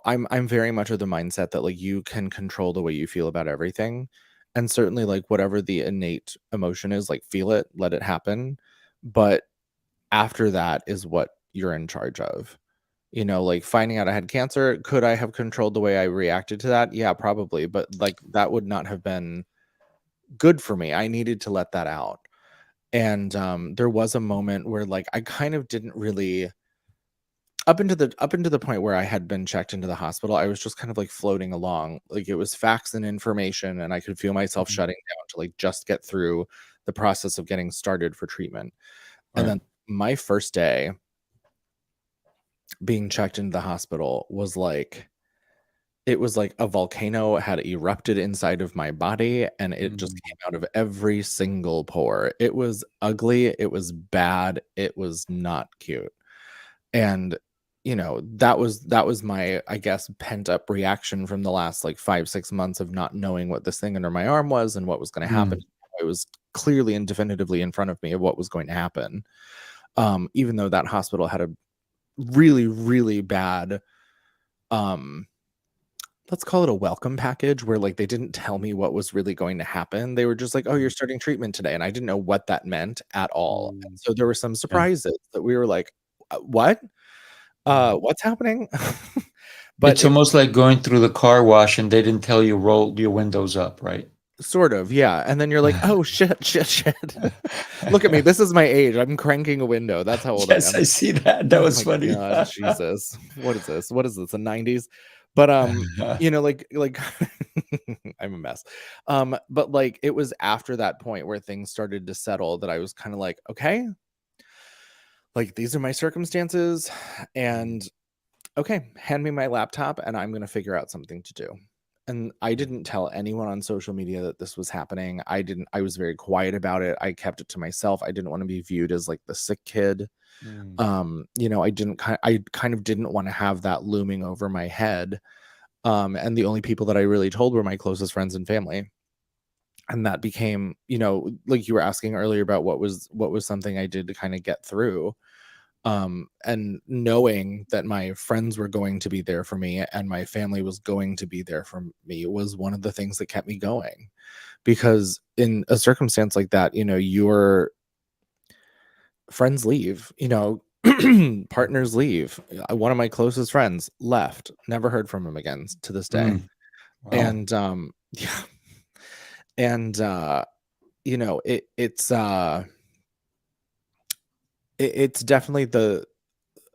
I'm very much of the mindset that, like, you can control the way you feel about everything. And certainly, like, whatever the innate emotion is, like, feel it, let it happen. But after that is what you're in charge of. Like, finding out I had cancer, could I have controlled the way I reacted to that? Yeah, probably. But like, that would not have been good for me. I needed to let that out. And there was a moment where, like, I kind of didn't really, up into the point where I had been checked into the hospital, I was just kind of like floating along. Like, it was facts and information, and I could feel myself mm, shutting down to like just get through the process of getting started for treatment. And right. then my first day being checked into the hospital was like, it was like a volcano had erupted inside of my body, and it just Mm, came out of every single pore. It was ugly, it was bad, it was not cute. And that was my, I guess, pent up reaction from the last like 5-6 months of not knowing what this thing under my arm was and what was going to happen. mm, It was clearly and definitively in front of me of what was going to happen. Even though that hospital had a really, really bad, um let's call it a welcome package, where like they didn't tell me what was really going to happen. They were just like, oh, you're mm, starting treatment today, and I didn't know what that meant at all. And mm, so there were some yeah. surprises that we were like, what Mm. what's happening? But It's it almost like going through the car wash and they didn't tell you roll your windows up, right? sort of, yeah. And then you're like, oh shit, shit, shit. Look at me, this is my age, I'm cranking a window, that's how old I Yes, am. I see that. That Oh was my funny. god, Jesus. What is this, the 90s? But like I'm a mess. But like, it was after that point where things started to settle that I was kind of like, okay, like, these are my circumstances, Mm, and okay, hand me my laptop and I'm going to figure out something to do. And I mm, didn't tell anyone on social media that this was happening. I was very quiet about it. I kept it to myself. I didn't want to be viewed as like the sick kid. mm, I kind of didn't want to have that looming over my head. And the only people that I really told were my closest friends and family. And that became, like you were asking earlier about what was something I did to kind of get through. And knowing that my friends were going to be there for me and my family was going to be there for me was one of the things that kept me going. Because in a circumstance like that, your friends leave, partners leave. One of my closest friends left, never heard from him again to this day. mm. Wow. And yeah. And it's definitely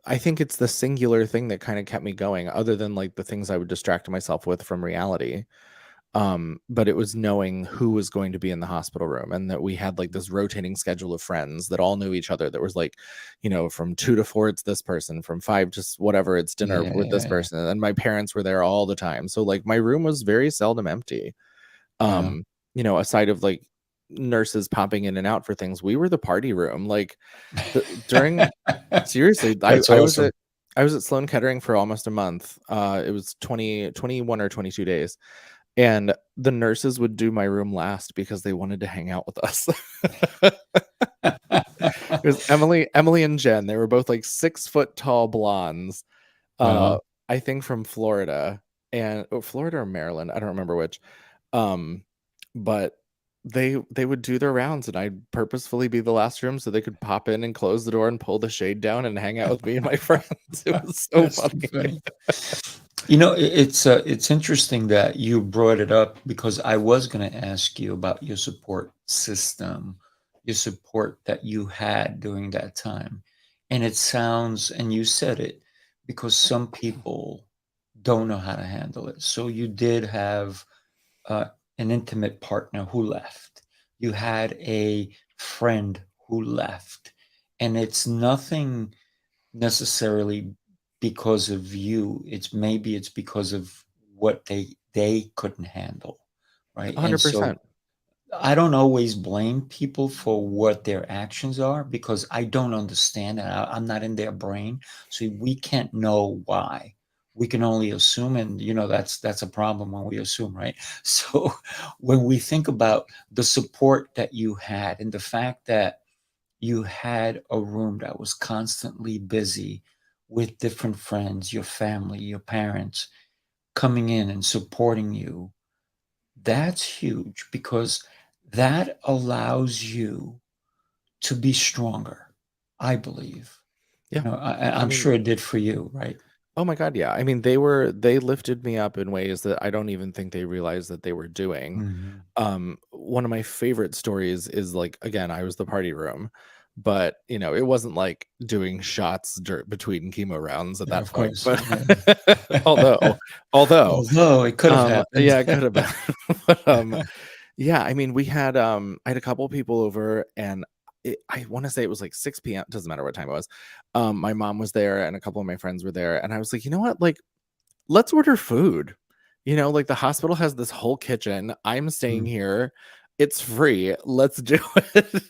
I think it's the singular thing that kind of kept me going, other than like the things I would distract myself with from reality. But it was knowing who was going to be in the hospital room, and that we had like this rotating schedule of friends that all knew each other. That was like, from 2 to 4 it's this person, from 5 to whatever it's dinner Yeah, with this yeah. person, and my parents were there all the time. So like my room was very seldom empty. Wow. Aside of like nurses popping in and out for things, we were the party room. Like during seriously, That's I was awesome. at Sloan Kettering for almost a month. It was 21 or 22 days. And the nurses would do my room last because they wanted to hang out with us. It was Emily and Jen. They were both like 6 foot tall blondes. Wow. I think from Florida Florida or Maryland. I don't remember which. But they would do their rounds, and I'd purposefully be the last room so they could pop in and close the door and pull the shade down and hang out with me and my friends. It was so That's funny. funny. It's interesting that you brought it up, because I was going to ask you about your support system, your support that you had during that time. And it sounds, and you said it, because some people don't know how to handle it. So you did have an intimate partner who left. You had a friend who left. And it's nothing necessarily because of you. It's because of what they couldn't handle, right? And so 100%. I don't always blame people for what their actions are, because I don't understand, and I'm not in their brain, so we can't know why. We can only assume, and that's a problem when we assume, right? So when we think about the support that you had, and the fact that you had a room that was constantly busy with different friends, your family, your parents coming in and supporting you, that's huge, because that allows you to be stronger, I believe. Yeah. I'm sure it did for you, right? Oh my God, yeah. I mean, they lifted me up in ways that I don't even think they realized that they were doing. Mhm. One of my favorite stories is like, again, I was the party room, but it wasn't like doing shots between chemo rounds at Yeah, that of point. course. But Yeah. although, Although it could have happened. yeah, it could have been. But, yeah, I mean, I had a couple people over, and I want to say it was like 6 p.m. Doesn't matter what time it was. My mom was there, and a couple of my friends were there, and I was like, you know what? Like, let's order food. Like the hospital has this whole kitchen. I'm staying Mm. here. It's free. Let's do it.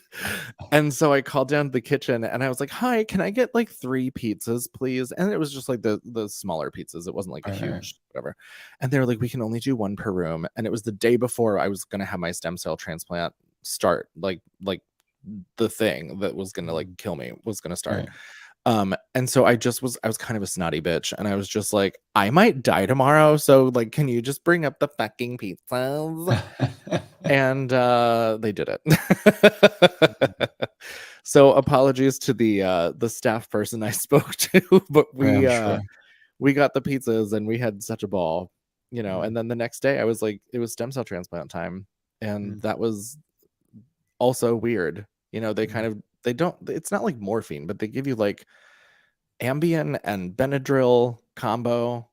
And so I called down to the kitchen, and I was like, hi, can I get like 3 pizzas, please? And it was just like the smaller pizzas. It wasn't like a Right. huge whatever. And they were like, we can only do 1 per room. And it was the day before I was going to have my stem cell transplant start. Like the thing that was going to like kill me was going to start. Right. And so I was kind of a snotty bitch, and I was just like, I might die tomorrow, so like, can you just bring up the fucking pizzas? And they did it. So apologies to the staff person I spoke to, but Right, I'm sure. we got the pizzas, and we had such a ball, Mm. and then the next day I was like, it was stem cell transplant time, and Mm. that was also weird. They kind Mm. of, they don't, it's not like morphine, but they give you like Ambien and Benadryl combo,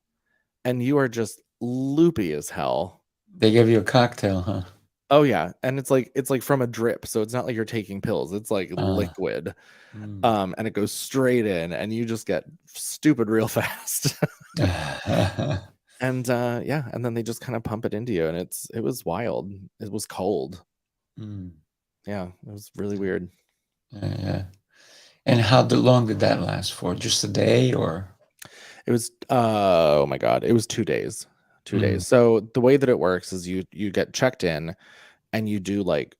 and you are just loopy as hell. They gave you a cocktail, huh? Oh yeah, and it's like from a drip, so it's not like you're taking pills. It's like liquid. Mm. And it goes straight in, and you just get stupid real fast. And yeah, and then they just kind of pump it into you, and it was wild. It was cold. Mm. Yeah, it was really weird. Yeah. And how long did that last for? Just a day, or? It was oh my God, it was 2 days. 2 Mm. days. So the way that it works is you get checked in, and you do like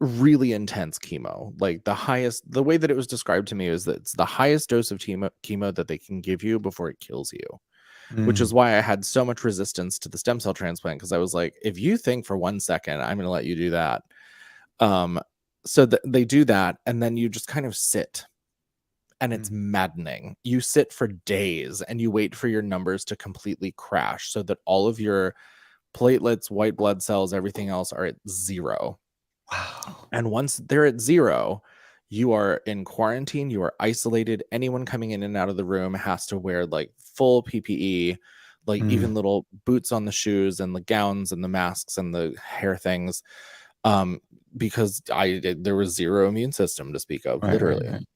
really intense chemo. Like the way that it was described to me is that it's the highest dose of chemo that they can give you before it kills you, which Mm. is why I had so much resistance to the stem cell transplant, because I was like, if you think for 1 second I'm going to let you do that. So they do that, and then you just kind of sit, and it's maddening. You sit for days, and you wait for your numbers to completely crash so that all of your platelets, white blood cells, everything else are at 0. Wow. And once they're at 0, you are in quarantine, you are isolated. Anyone coming in and out of the room has to wear like full PPE, like even little boots on the shoes and the gowns and the masks and the hair things, because there was zero immune system to speak of, literally. Right.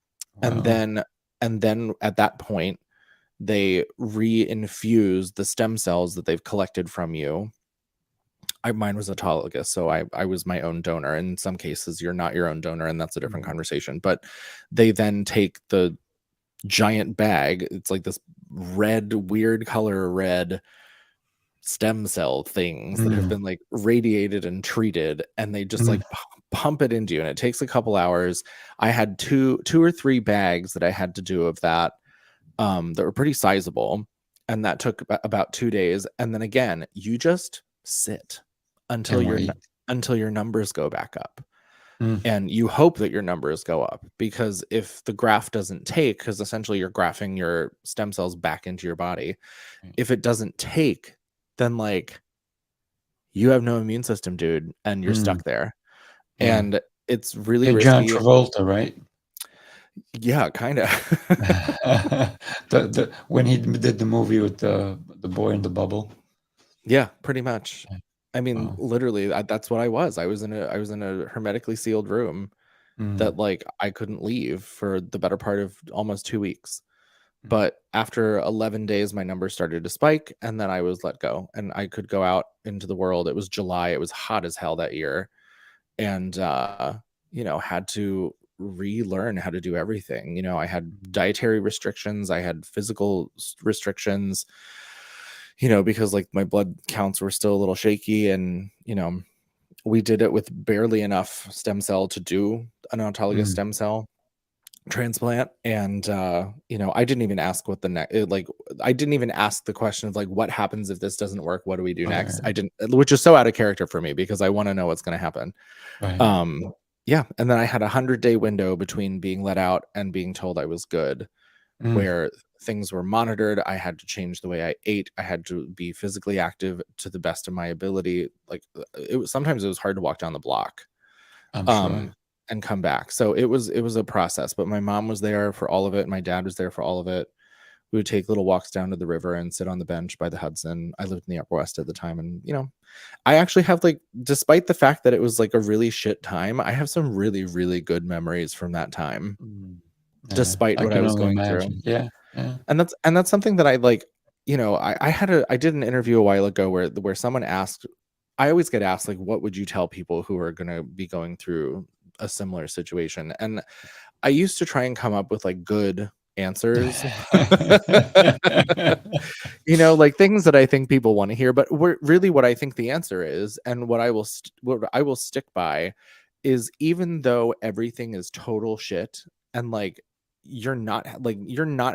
Wow. And then at that point, they reinfuse the stem cells that they've collected from you. Mine was autologous, so I was my own donor. In some cases, you're not your own donor, and that's a different conversation. But they then take the giant bag. It's like this weird color red stem cell things that have been like radiated and treated, and they just like pump it into you, and it takes a couple hours. I had two or three bags that I had to do of that, that were pretty sizable, and that took about 2 days. And then again, you just sit until your numbers go back up. And you hope that your numbers go up, because if the graft doesn't take, because essentially you're grafting your stem cells back into your body, if it doesn't take, then like you have no immune system, dude, and you're stuck there. And it's really risky. John Travolta, right? Yeah, kind of. When he did the movie with the boy in the bubble. Yeah, pretty much. I mean, literally, that's what I was. I was in a hermetically sealed room that like I couldn't leave for the better part of almost 2 weeks. But after 11 days, my numbers started to spike, and then I was let go, and I could go out into the world. It was July. It was hot as hell that year, and had to relearn how to do everything. I had dietary restrictions. I had physical restrictions. Because like my blood counts were still a little shaky, and, we did it with barely enough stem cell to do an autologous stem cell transplant. And, I didn't even ask what I didn't even ask the question of like, what happens if this doesn't work? What do we do next? I didn't, which is so out of character for me, because I want to know what's going to happen. Yeah. And then I had a 100-day window between being let out and being told I was good, where things were monitored. I had to change the way I ate. I had to be physically active to the best of my ability. Like sometimes it was hard to walk down the block, and come back. So it was a process, but my mom was there for all of it. My dad was there for all of it. We would take little walks down to the river and sit on the bench by the Hudson. I lived in the Upper West at the time. And, I actually have like, despite the fact that it was like a really shit time, I have some really, really good memories from that time. Despite what I was going through. Yeah. And that's something that I like, I did an interview a while ago where someone asked, I always get asked like, what would you tell people who are going to be going through a similar situation? And I used to try and come up with like good answers, like things that I think people want to hear, but really what I think the answer is, and what I will stick by, is even though everything is total shit, and like you're not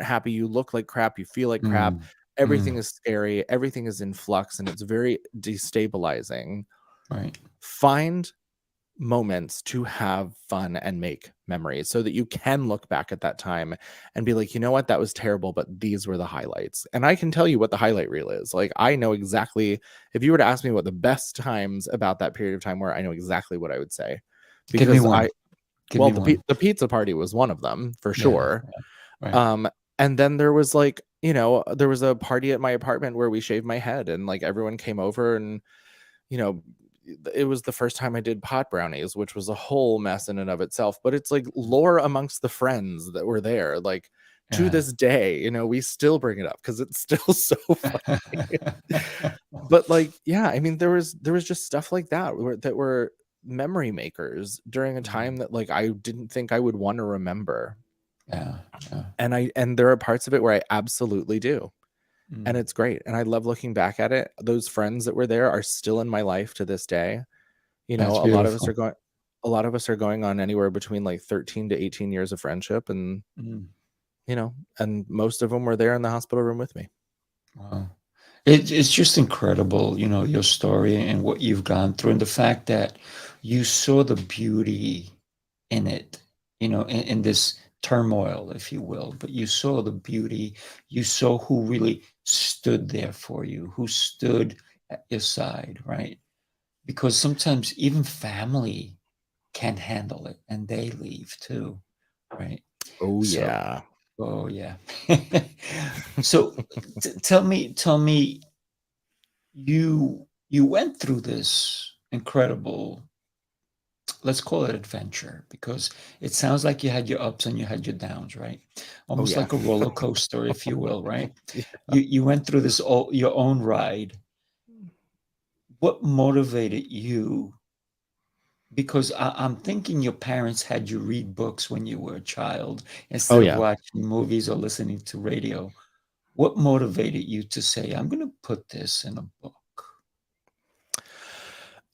happy, you look like crap, you feel like crap, everything is scary, everything is in flux, and it's very destabilizing. Right. Find moments to have fun and make memories, so that you can look back at that time and be like, you know what, that was terrible, but these were the highlights. And I can tell you what the highlight reel is. Like, I know exactly, if you were to ask me what the best times about that period of time were, I know exactly what I would say. Because Give me one. The pizza party was one of them for sure. Right. And then there was like, there was a party at my apartment where we shaved my head, and like everyone came over, and it was the first time I did pot brownies, which was a whole mess in and of itself. But it's like lore amongst the friends that were there. Like to this day, we still bring it up because it's still so funny. But like, yeah, I mean, there was just stuff like that that were memory makers during a time that like I didn't think I would want to remember. And there are parts of it where I absolutely do. And it's great. And I love looking back at it. Those friends that were there are still in my life to this day. A lot of us are going on anywhere between like 13 to 18 years of friendship. And, and most of them were there in the hospital room with me. Wow. It's just incredible, your story and what you've gone through, and the fact that you saw the beauty in it, in this turmoil, if you will, but you saw the beauty, you saw who really stood there for you, who stood at your side, right? Because sometimes even family can't handle it and they leave too, right? Oh, yeah. Oh yeah. So tell me, you went through this incredible, let's call it adventure, because it sounds like you had your ups and you had your downs, right? Oh Almost yeah. like a roller coaster, if you will, right? Yeah. You went through this your own ride. What motivated you? Because I'm thinking your parents had you read books when you were a child Oh instead of yeah. watching movies or listening to radio. What motivated you to say, I'm going to put this in a book?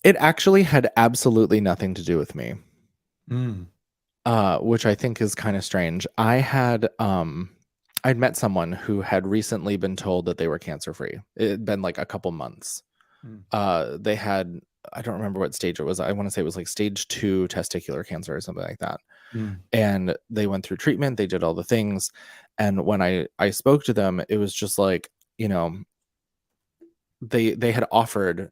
It actually had absolutely nothing to do with me. Mm. Which I think is kind of strange. I'd met someone who had recently been told that they were cancer free. It had been like a couple months. Mm. They had, I don't remember what stage it was. I want to say it was like stage 2 testicular cancer or something like that. Mm. And they went through treatment, they did all the things. And when I spoke to them, it was just like, they had offered,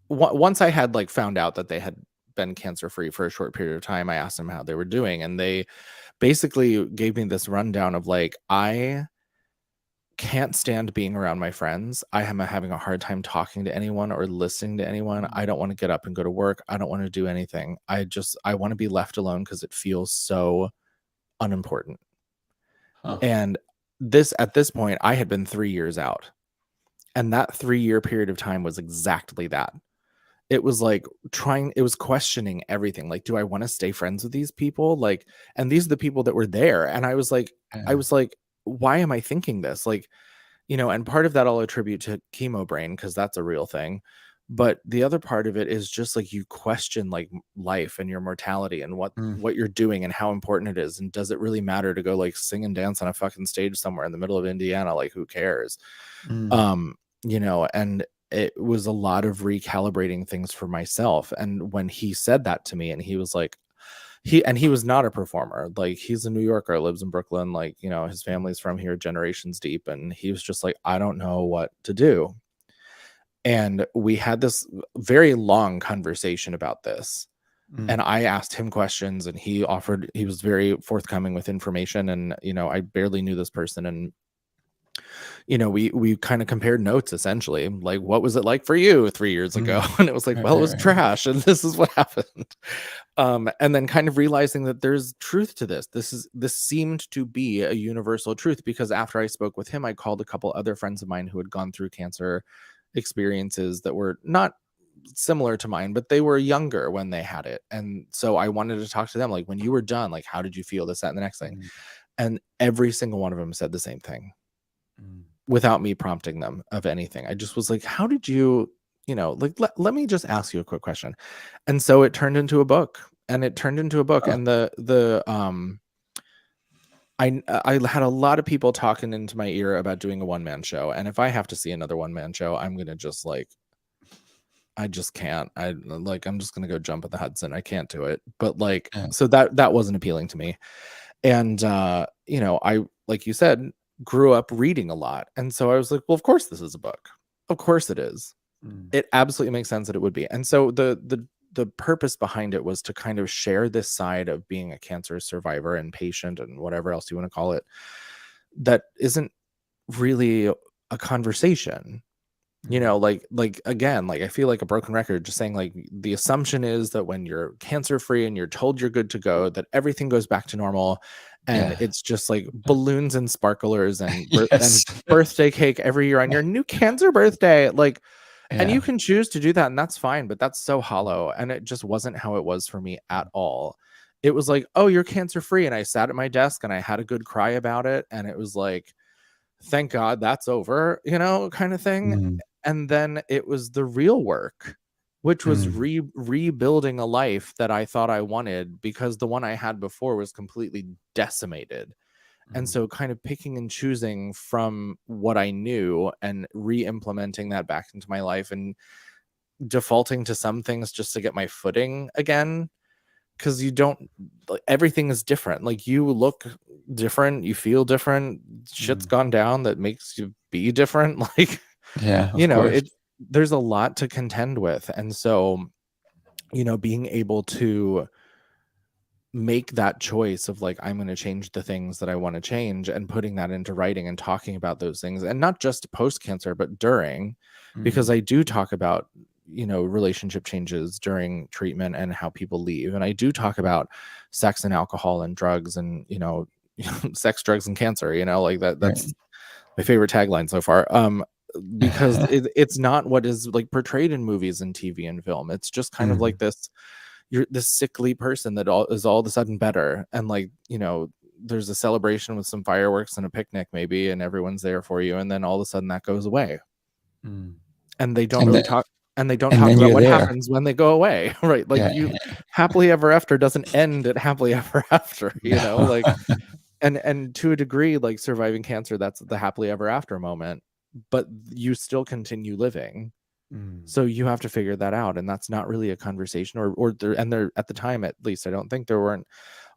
once I had like found out that they had been cancer free for a short period of time, I asked them how they were doing, and they basically gave me this rundown of like, I can't stand being around my friends. I am having a hard time talking to anyone or listening to anyone. I don't want to get up and go to work. I don't want to do anything. I want to be left alone because it feels so unimportant. Huh. And at this point, I had been 3 years out. And that 3-year period of time was exactly that. It was like it was questioning everything. Like, do I want to stay friends with these people? Like, and these are the people that were there. And I was like, why am I thinking this? Like, and part of that I'll attribute to chemo brain, because that's a real thing. But the other part of it is just like you question like life and your mortality and what you're doing and how important it is. And does it really matter to go like sing and dance on a fucking stage somewhere in the middle of Indiana? Like, who cares? And it was a lot of recalibrating things for myself. And when he said that to me, and he was like, he was not a performer. Like, he's a New Yorker, lives in Brooklyn. Like, his family's from here generations deep. And he was just like, I don't know what to do. And we had this very long conversation about this. And I asked him questions, and he was very forthcoming with information. And, I barely knew this person. And, we kind of compared notes, essentially. Like, what was it like for you 3 years ago? And it was like, well, it was trash. And this is what happened. And then kind of realizing that there's truth to this. This seemed to be a universal truth, because after I spoke with him, I called a couple other friends of mine who had gone through cancer experiences that were not similar to mine, but they were younger when they had it. And so I wanted to talk to them, like, when you were done, like, how did you feel, this, that, and the next thing? And every single one of them said the same thing without me prompting them of anything. I just was like, how did you, like, let me just ask you a quick question. And so it turned into a book, and I had a lot of people talking into my ear about doing a one-man show. And if I have to see another one-man show, I'm going to just like, I just can't. I'm just going to go jump at the Hudson. I can't do it. But like, so that wasn't appealing to me. And, I, like you said, grew up reading a lot. And so I was like, well, of course this is a book. Of course it is. It absolutely makes sense that it would be. And so the purpose behind it was to kind of share this side of being a cancer survivor and patient and whatever else you want to call it, that isn't really a conversation. Like again, like, I feel like a broken record just saying, like, the assumption is that when you're cancer free and you're told you're good to go, that everything goes back to normal. And it's just like balloons and sparklers and and birthday cake every year on your new cancer birthday. Like, and you can choose to do that, and that's fine, but that's so hollow. And it just wasn't how it was for me at all. It was like, oh, you're cancer free. And I sat at my desk and I had a good cry about it. And it was like, thank God that's over, kind of thing. And then it was the real work, which was rebuilding a life that I thought I wanted, because the one I had before was completely decimated. And so kind of picking and choosing from what I knew and re-implementing that back into my life, and defaulting to some things just to get my footing again. Because everything is different. Like, you look different, you feel different, shit's gone down that makes you be different. Like, there's a lot to contend with. And so, being able to make that choice of like, I'm going to change the things that I want to change, and putting that into writing and talking about those things, and not just post cancer, but during, because I do talk about, relationship changes during treatment and how people leave. And I do talk about sex and alcohol and drugs and, sex, drugs, and cancer, like that's my favorite tagline so far. Because it's not what is like portrayed in movies and TV and film. It's just kind of like this, you're this sickly person that is all of a sudden better. And like, there's a celebration with some fireworks and a picnic maybe, and everyone's there for you. And then all of a sudden that goes away. And they don't really talk. And they don't talk about what happens when they go away, right? Like happily ever after doesn't end at happily ever after, like, and to a degree, like surviving cancer, that's the happily ever after moment, but you still continue living. So you have to figure that out. And that's not really a conversation there at the time, at least, I don't think there weren't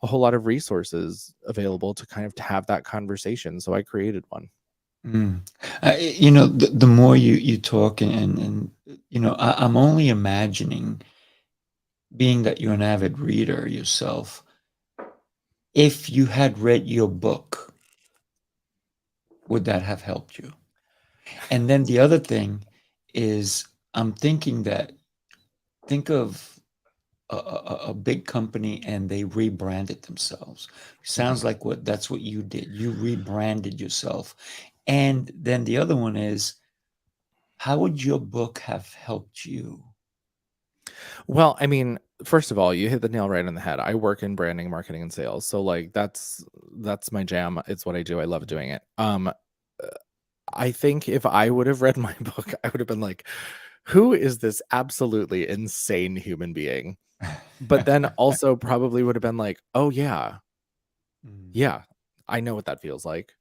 a whole lot of resources available to kind of to have that conversation. So I created one. The more you talk and I'm only imagining, being that you're an avid reader yourself, if you had read your book, would that have helped you? And then the other thing is, I'm thinking that, think of a big company and they rebranded themselves. Sounds like that's what you did. You rebranded yourself. And then the other one is, how would your book have helped you? Well, I mean, first of all, you hit the nail right on the head. I work in branding, marketing, and sales. So like that's my jam. It's what I do. I love doing it. I think if I would have read my book, I would have been like, who is this absolutely insane human being? But then also probably would have been like, oh yeah, I know what that feels like.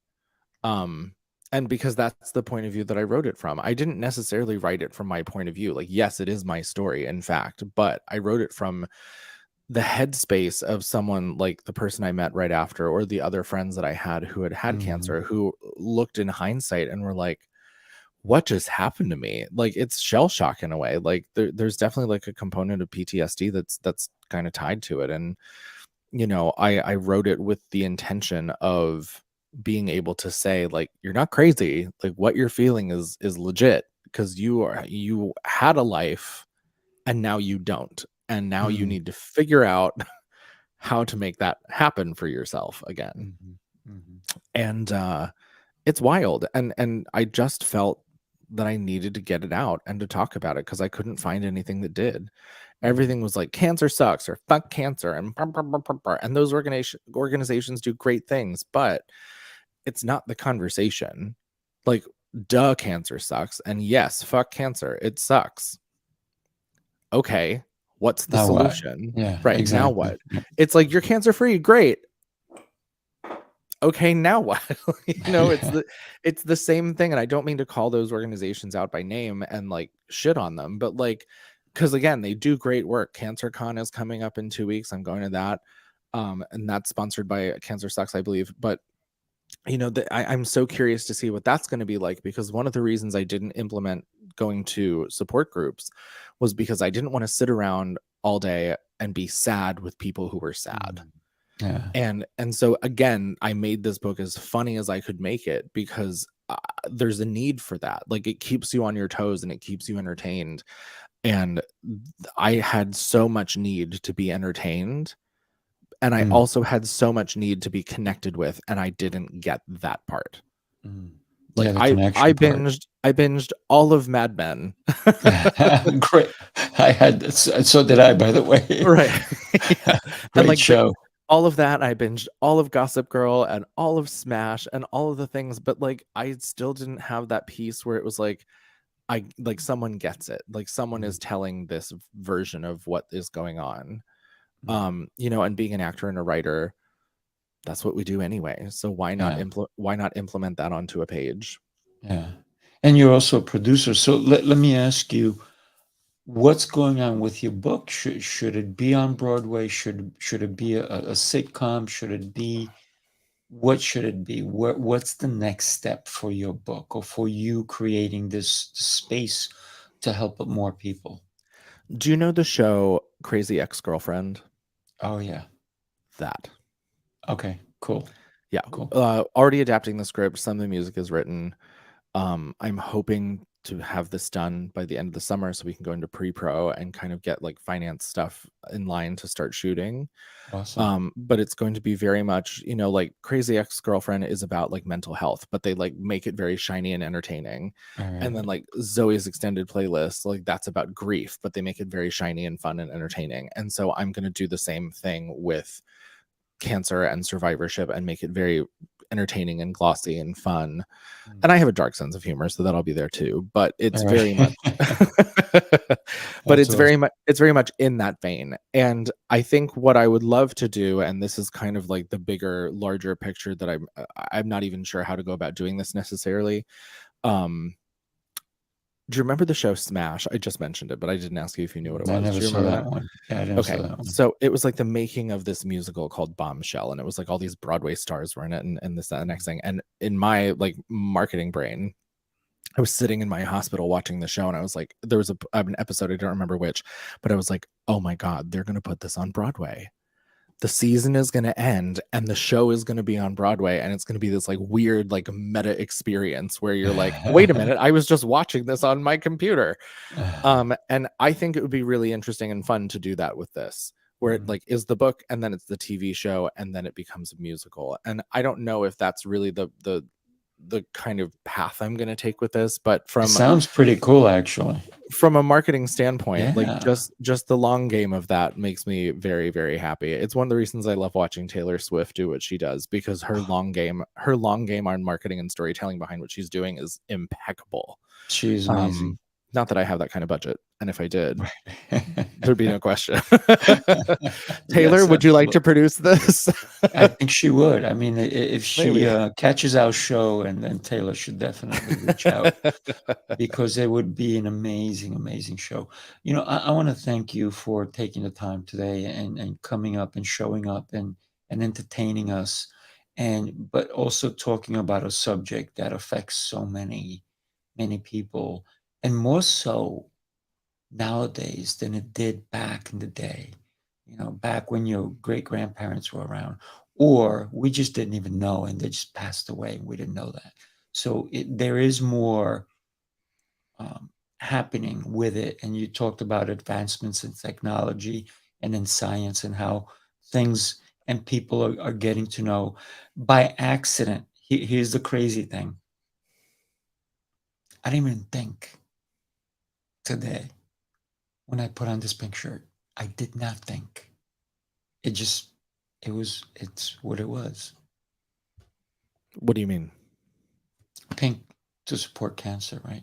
And because that's the point of view that I wrote it from. I didn't necessarily write it from my point of view. Like, yes, it is my story, in fact, but I wrote it from the headspace of someone like the person I met right after, or the other friends that I had who had cancer, who looked in hindsight and were like, what just happened to me? Like, it's shell shock in a way. Like there's definitely like a component of PTSD that's kind of tied to it. And, I wrote it with the intention of being able to say, like, you're not crazy. Like, what you're feeling is legit, because you had a life and now you don't. And now you need to figure out how to make that happen for yourself again. And it's wild. And I just felt that I needed to get it out and to talk about it, because I couldn't find anything that did. Everything was like, cancer sucks, or fuck cancer, and those organizations do great things, but it's not the conversation. Like, duh, cancer sucks, and yes, fuck cancer, it sucks. Okay, what's the solution? Yeah, right. Exactly. Now what? It's like, you're cancer free, great. Okay, now what? It's the same thing. And I don't mean to call those organizations out by name and like shit on them, but like, because again, they do great work. CancerCon is coming up in 2 weeks. I'm going to that. And that's sponsored by Cancer Sucks, I believe. But I'm so curious to see what that's going to be like, because one of the reasons I didn't implement going to support groups was because I didn't want to sit around all day and be sad with people who were sad. Yeah. And so again, I made this book as funny as I could make it, because there's a need for that. Like, it keeps you on your toes and it keeps you entertained. And I had so much need to be entertained. And I also had so much need to be connected with, and I didn't get that part. Like, I binged all of Mad Men. Great. So did I, by the way. Right. Great like, show. All of that, I binged all of Gossip Girl and all of Smash and all of the things, but like, I still didn't have that piece where it was like, someone gets it. Like, someone is telling this version of what is going on. And being an actor and a writer, that's what we do anyway. So why not implement that onto a page? Yeah. And you're also a producer. So let me ask you, what's going on with your book? Should it be on Broadway? Should it be a sitcom? What should it be? What's the next step for your book, or for you creating this space to help more people? Do you know the show Crazy Ex-Girlfriend? Oh, yeah. that. Okay, cool. Yeah. Cool. Already adapting the script. Some of the music is written. I'm hoping to have this done by the end of the summer so we can go into pre-pro and kind of get like finance stuff in line to start shooting. Awesome. But it's going to be very much, like Crazy Ex-Girlfriend is about like mental health, but they like make it very shiny and entertaining. And then like Zoe's Extended Playlist, like that's about grief, but they make it very shiny and fun and entertaining. And so I'm going to do the same thing with cancer and survivorship and make it very entertaining and glossy and fun. And I have a dark sense of humor, so that'll be there too, but it's very much but it's awesome. It's very much in that vein. And I think what I would love to do, and this is kind of like the bigger, larger picture that I'm not even sure how to go about doing this necessarily. Do you remember the show Smash? I just mentioned it, but I didn't ask you if you knew what it was. I never Do you saw remember that one. Yeah, I didn't saw that one. So it was like the making of this musical called Bombshell, and it was like all these Broadway stars were in it, and this, that, and the next thing. And in my like marketing brain, I was sitting in my hospital watching the show, and I was like, there was an episode, I don't remember which, but I was like, oh my God, they're going to put this on Broadway. The season is going to end and the show is going to be on Broadway, and it's going to be this like weird like meta experience where you're like, wait a minute, I was just watching this on my computer. And I think it would be really interesting and fun to do that with this, where it like is the book and then it's the TV show and then it becomes a musical. And I don't know if that's really the kind of path I'm going to take with this, but it sounds pretty cool actually. From a marketing standpoint, like just the long game of that makes me very, very happy. It's one of the reasons I love watching Taylor Swift do what she does, because her long game on marketing and storytelling behind what she's doing is impeccable. She's amazing. Not that I have that kind of budget, and if I did, there'd be no question. Taylor, would you like to produce this? I think she would. I mean, if she catches our show, and then Taylor should definitely reach out, because it would be an amazing, amazing show. I want to thank you for taking the time today and coming up and showing up and entertaining us, but also talking about a subject that affects so many, many people. And more so nowadays than it did back in the day, back when your great-grandparents were around, or we just didn't even know and they just passed away and we didn't know that. So there is more happening with it. And you talked about advancements in technology and in science and how things and people are getting to know by accident. Here's the crazy thing. I didn't even think today when I put on this pink shirt. I did not think. It's what it was. What do you mean? Pink to support cancer, right?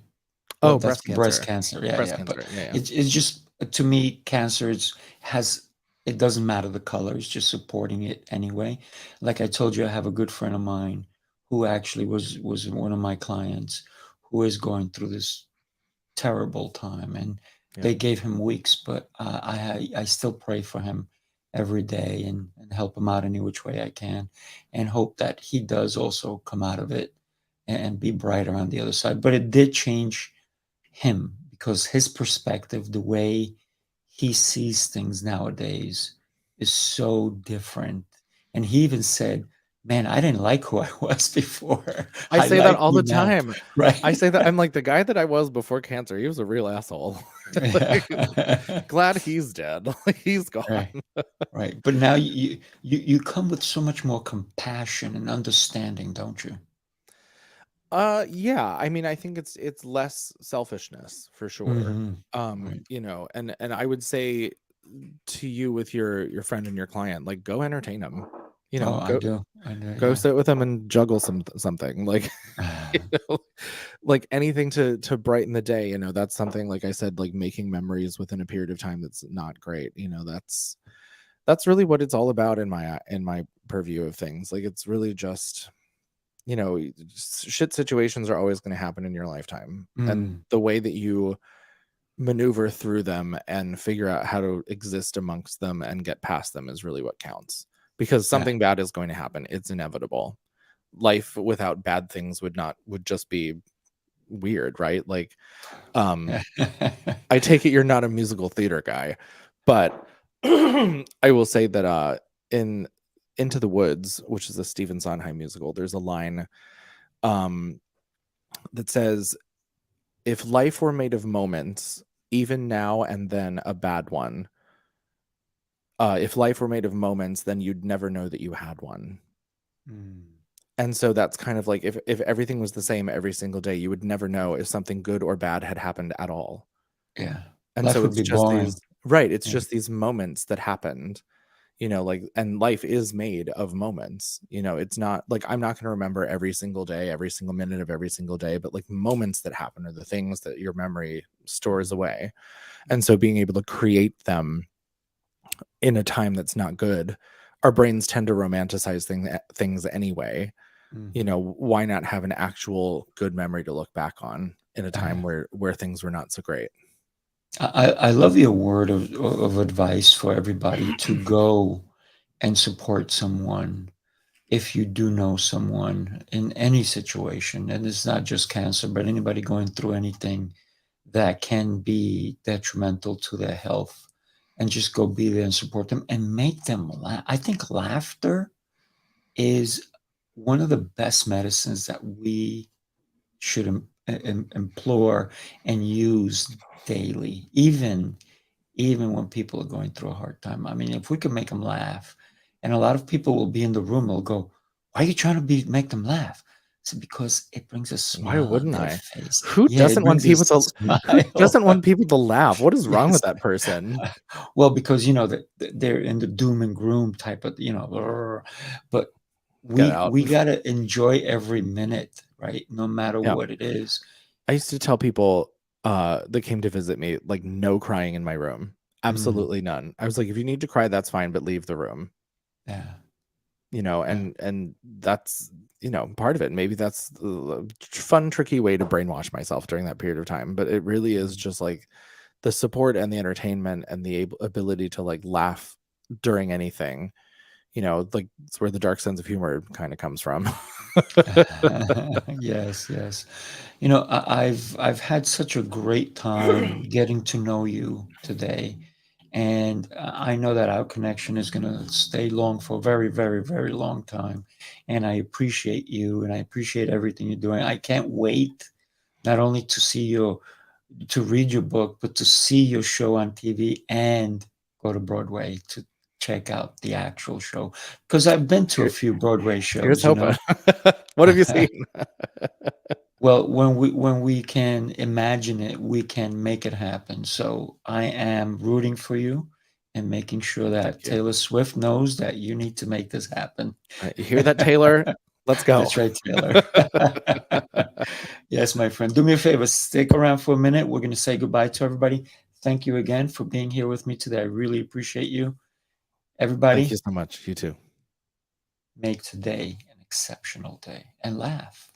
Oh, breast cancer. Breast cancer. Yeah, breast yeah. Cancer. But yeah. It's just, to me, cancer it doesn't matter the color. It's just supporting it anyway. Like I told you, I have a good friend of mine who actually was one of my clients who is going through this terrible time, and they gave him weeks, but I still pray for him every day and help him out any which way I can, and hope that he does also come out of it and be brighter on the other side. But it did change him, because his perspective, the way he sees things nowadays, is so different. And he even said, man, I didn't like who I was before. I say that all the time. Right. I say that. I'm like, the guy that I was before cancer, he was a real asshole. Glad he's dead. He's gone. Right. But now you come with so much more compassion and understanding, don't you? Yeah. I mean, I think it's less selfishness for sure. Right. And I would say to you with your friend and your client, like, go entertain them. I do. Go sit with them and juggle something like, like anything to brighten the day. That's something, like I said, like making memories within a period of time that's not great. That's really what it's all about in my purview of things. Like, it's really just, shit situations are always going to happen in your lifetime, and the way that you maneuver through them and figure out how to exist amongst them and get past them is really what counts. Because something bad is going to happen. It's inevitable. Life without bad things would just be weird, right? Like, I take it you're not a musical theater guy, but I will say that in Into the Woods, which is a Stephen Sondheim musical, there's a line that says, if life were made of moments, even now and then a bad one, if life were made of moments, then you'd never know that you had one. And so that's kind of like, if everything was the same every single day, you would never know if something good or bad had happened at all. Yeah. And Life so would it's be just boring. these, right, it's Yeah. just these moments that happened, you know, like, and life is made of moments, you know, it's not like, I'm not going to remember every single day, every single minute of every single day, but like moments that happen are the things that your memory stores away. And so being able to create them in a time that's not good, our brains tend to romanticize things anyway. You know, why not have an actual good memory to look back on in a time where things were not so great? I love your word of advice for everybody to go and support someone if you do know someone in any situation. And it's not just cancer, but anybody going through anything that can be detrimental to their health, and just go be there and support them and make them laugh. I think laughter is one of the best medicines that we should implore and use daily, even when people are going through a hard time. I mean, if we can make them laugh, and a lot of people will be in the room, they'll go, "Why are you trying to make them laugh?" It's because it brings a Why smile on wouldn't their I? face. Who Yeah, it doesn't want brings a people to who smile. doesn't want people to laugh? What is wrong Yes. with that person? Well, because, you know, they're in the doom and gloom type of, you know, but Get out. we gotta enjoy every minute, right? No matter Yeah. what it is. I used to tell people that came to visit me, like, no crying in my room. Absolutely none. I was like, if you need to cry, that's fine, but leave the room. Yeah. You know, Yeah. and that's, you know, part of it. Maybe that's the fun, tricky way to brainwash myself during that period of time. But it really is just like the support and the entertainment and the ability to like laugh during anything. You know, like, it's where the dark sense of humor kind of comes from. Yes, yes. You know, I've had such a great time getting to know you today, and I know that our connection is gonna stay long for a very, very, very long time. And I appreciate you, and I appreciate everything you're doing. I can't wait not only to read your book, but to see your show on TV and go to Broadway to check out the actual show. Because I've been to a few Broadway Here's shows, you hoping. know. What have you seen? Well, when we can imagine it, we can make it happen. So I am rooting for you and making sure that you. Taylor Swift knows that you need to make this happen. You hear that, Taylor? Let's go. That's right, Taylor. Yes, my friend. Do me a favor, stick around for a minute. We're going to say goodbye to everybody. Thank you again for being here with me today. I really appreciate you. Everybody, Thank you so much. You too. make today an exceptional day and laugh.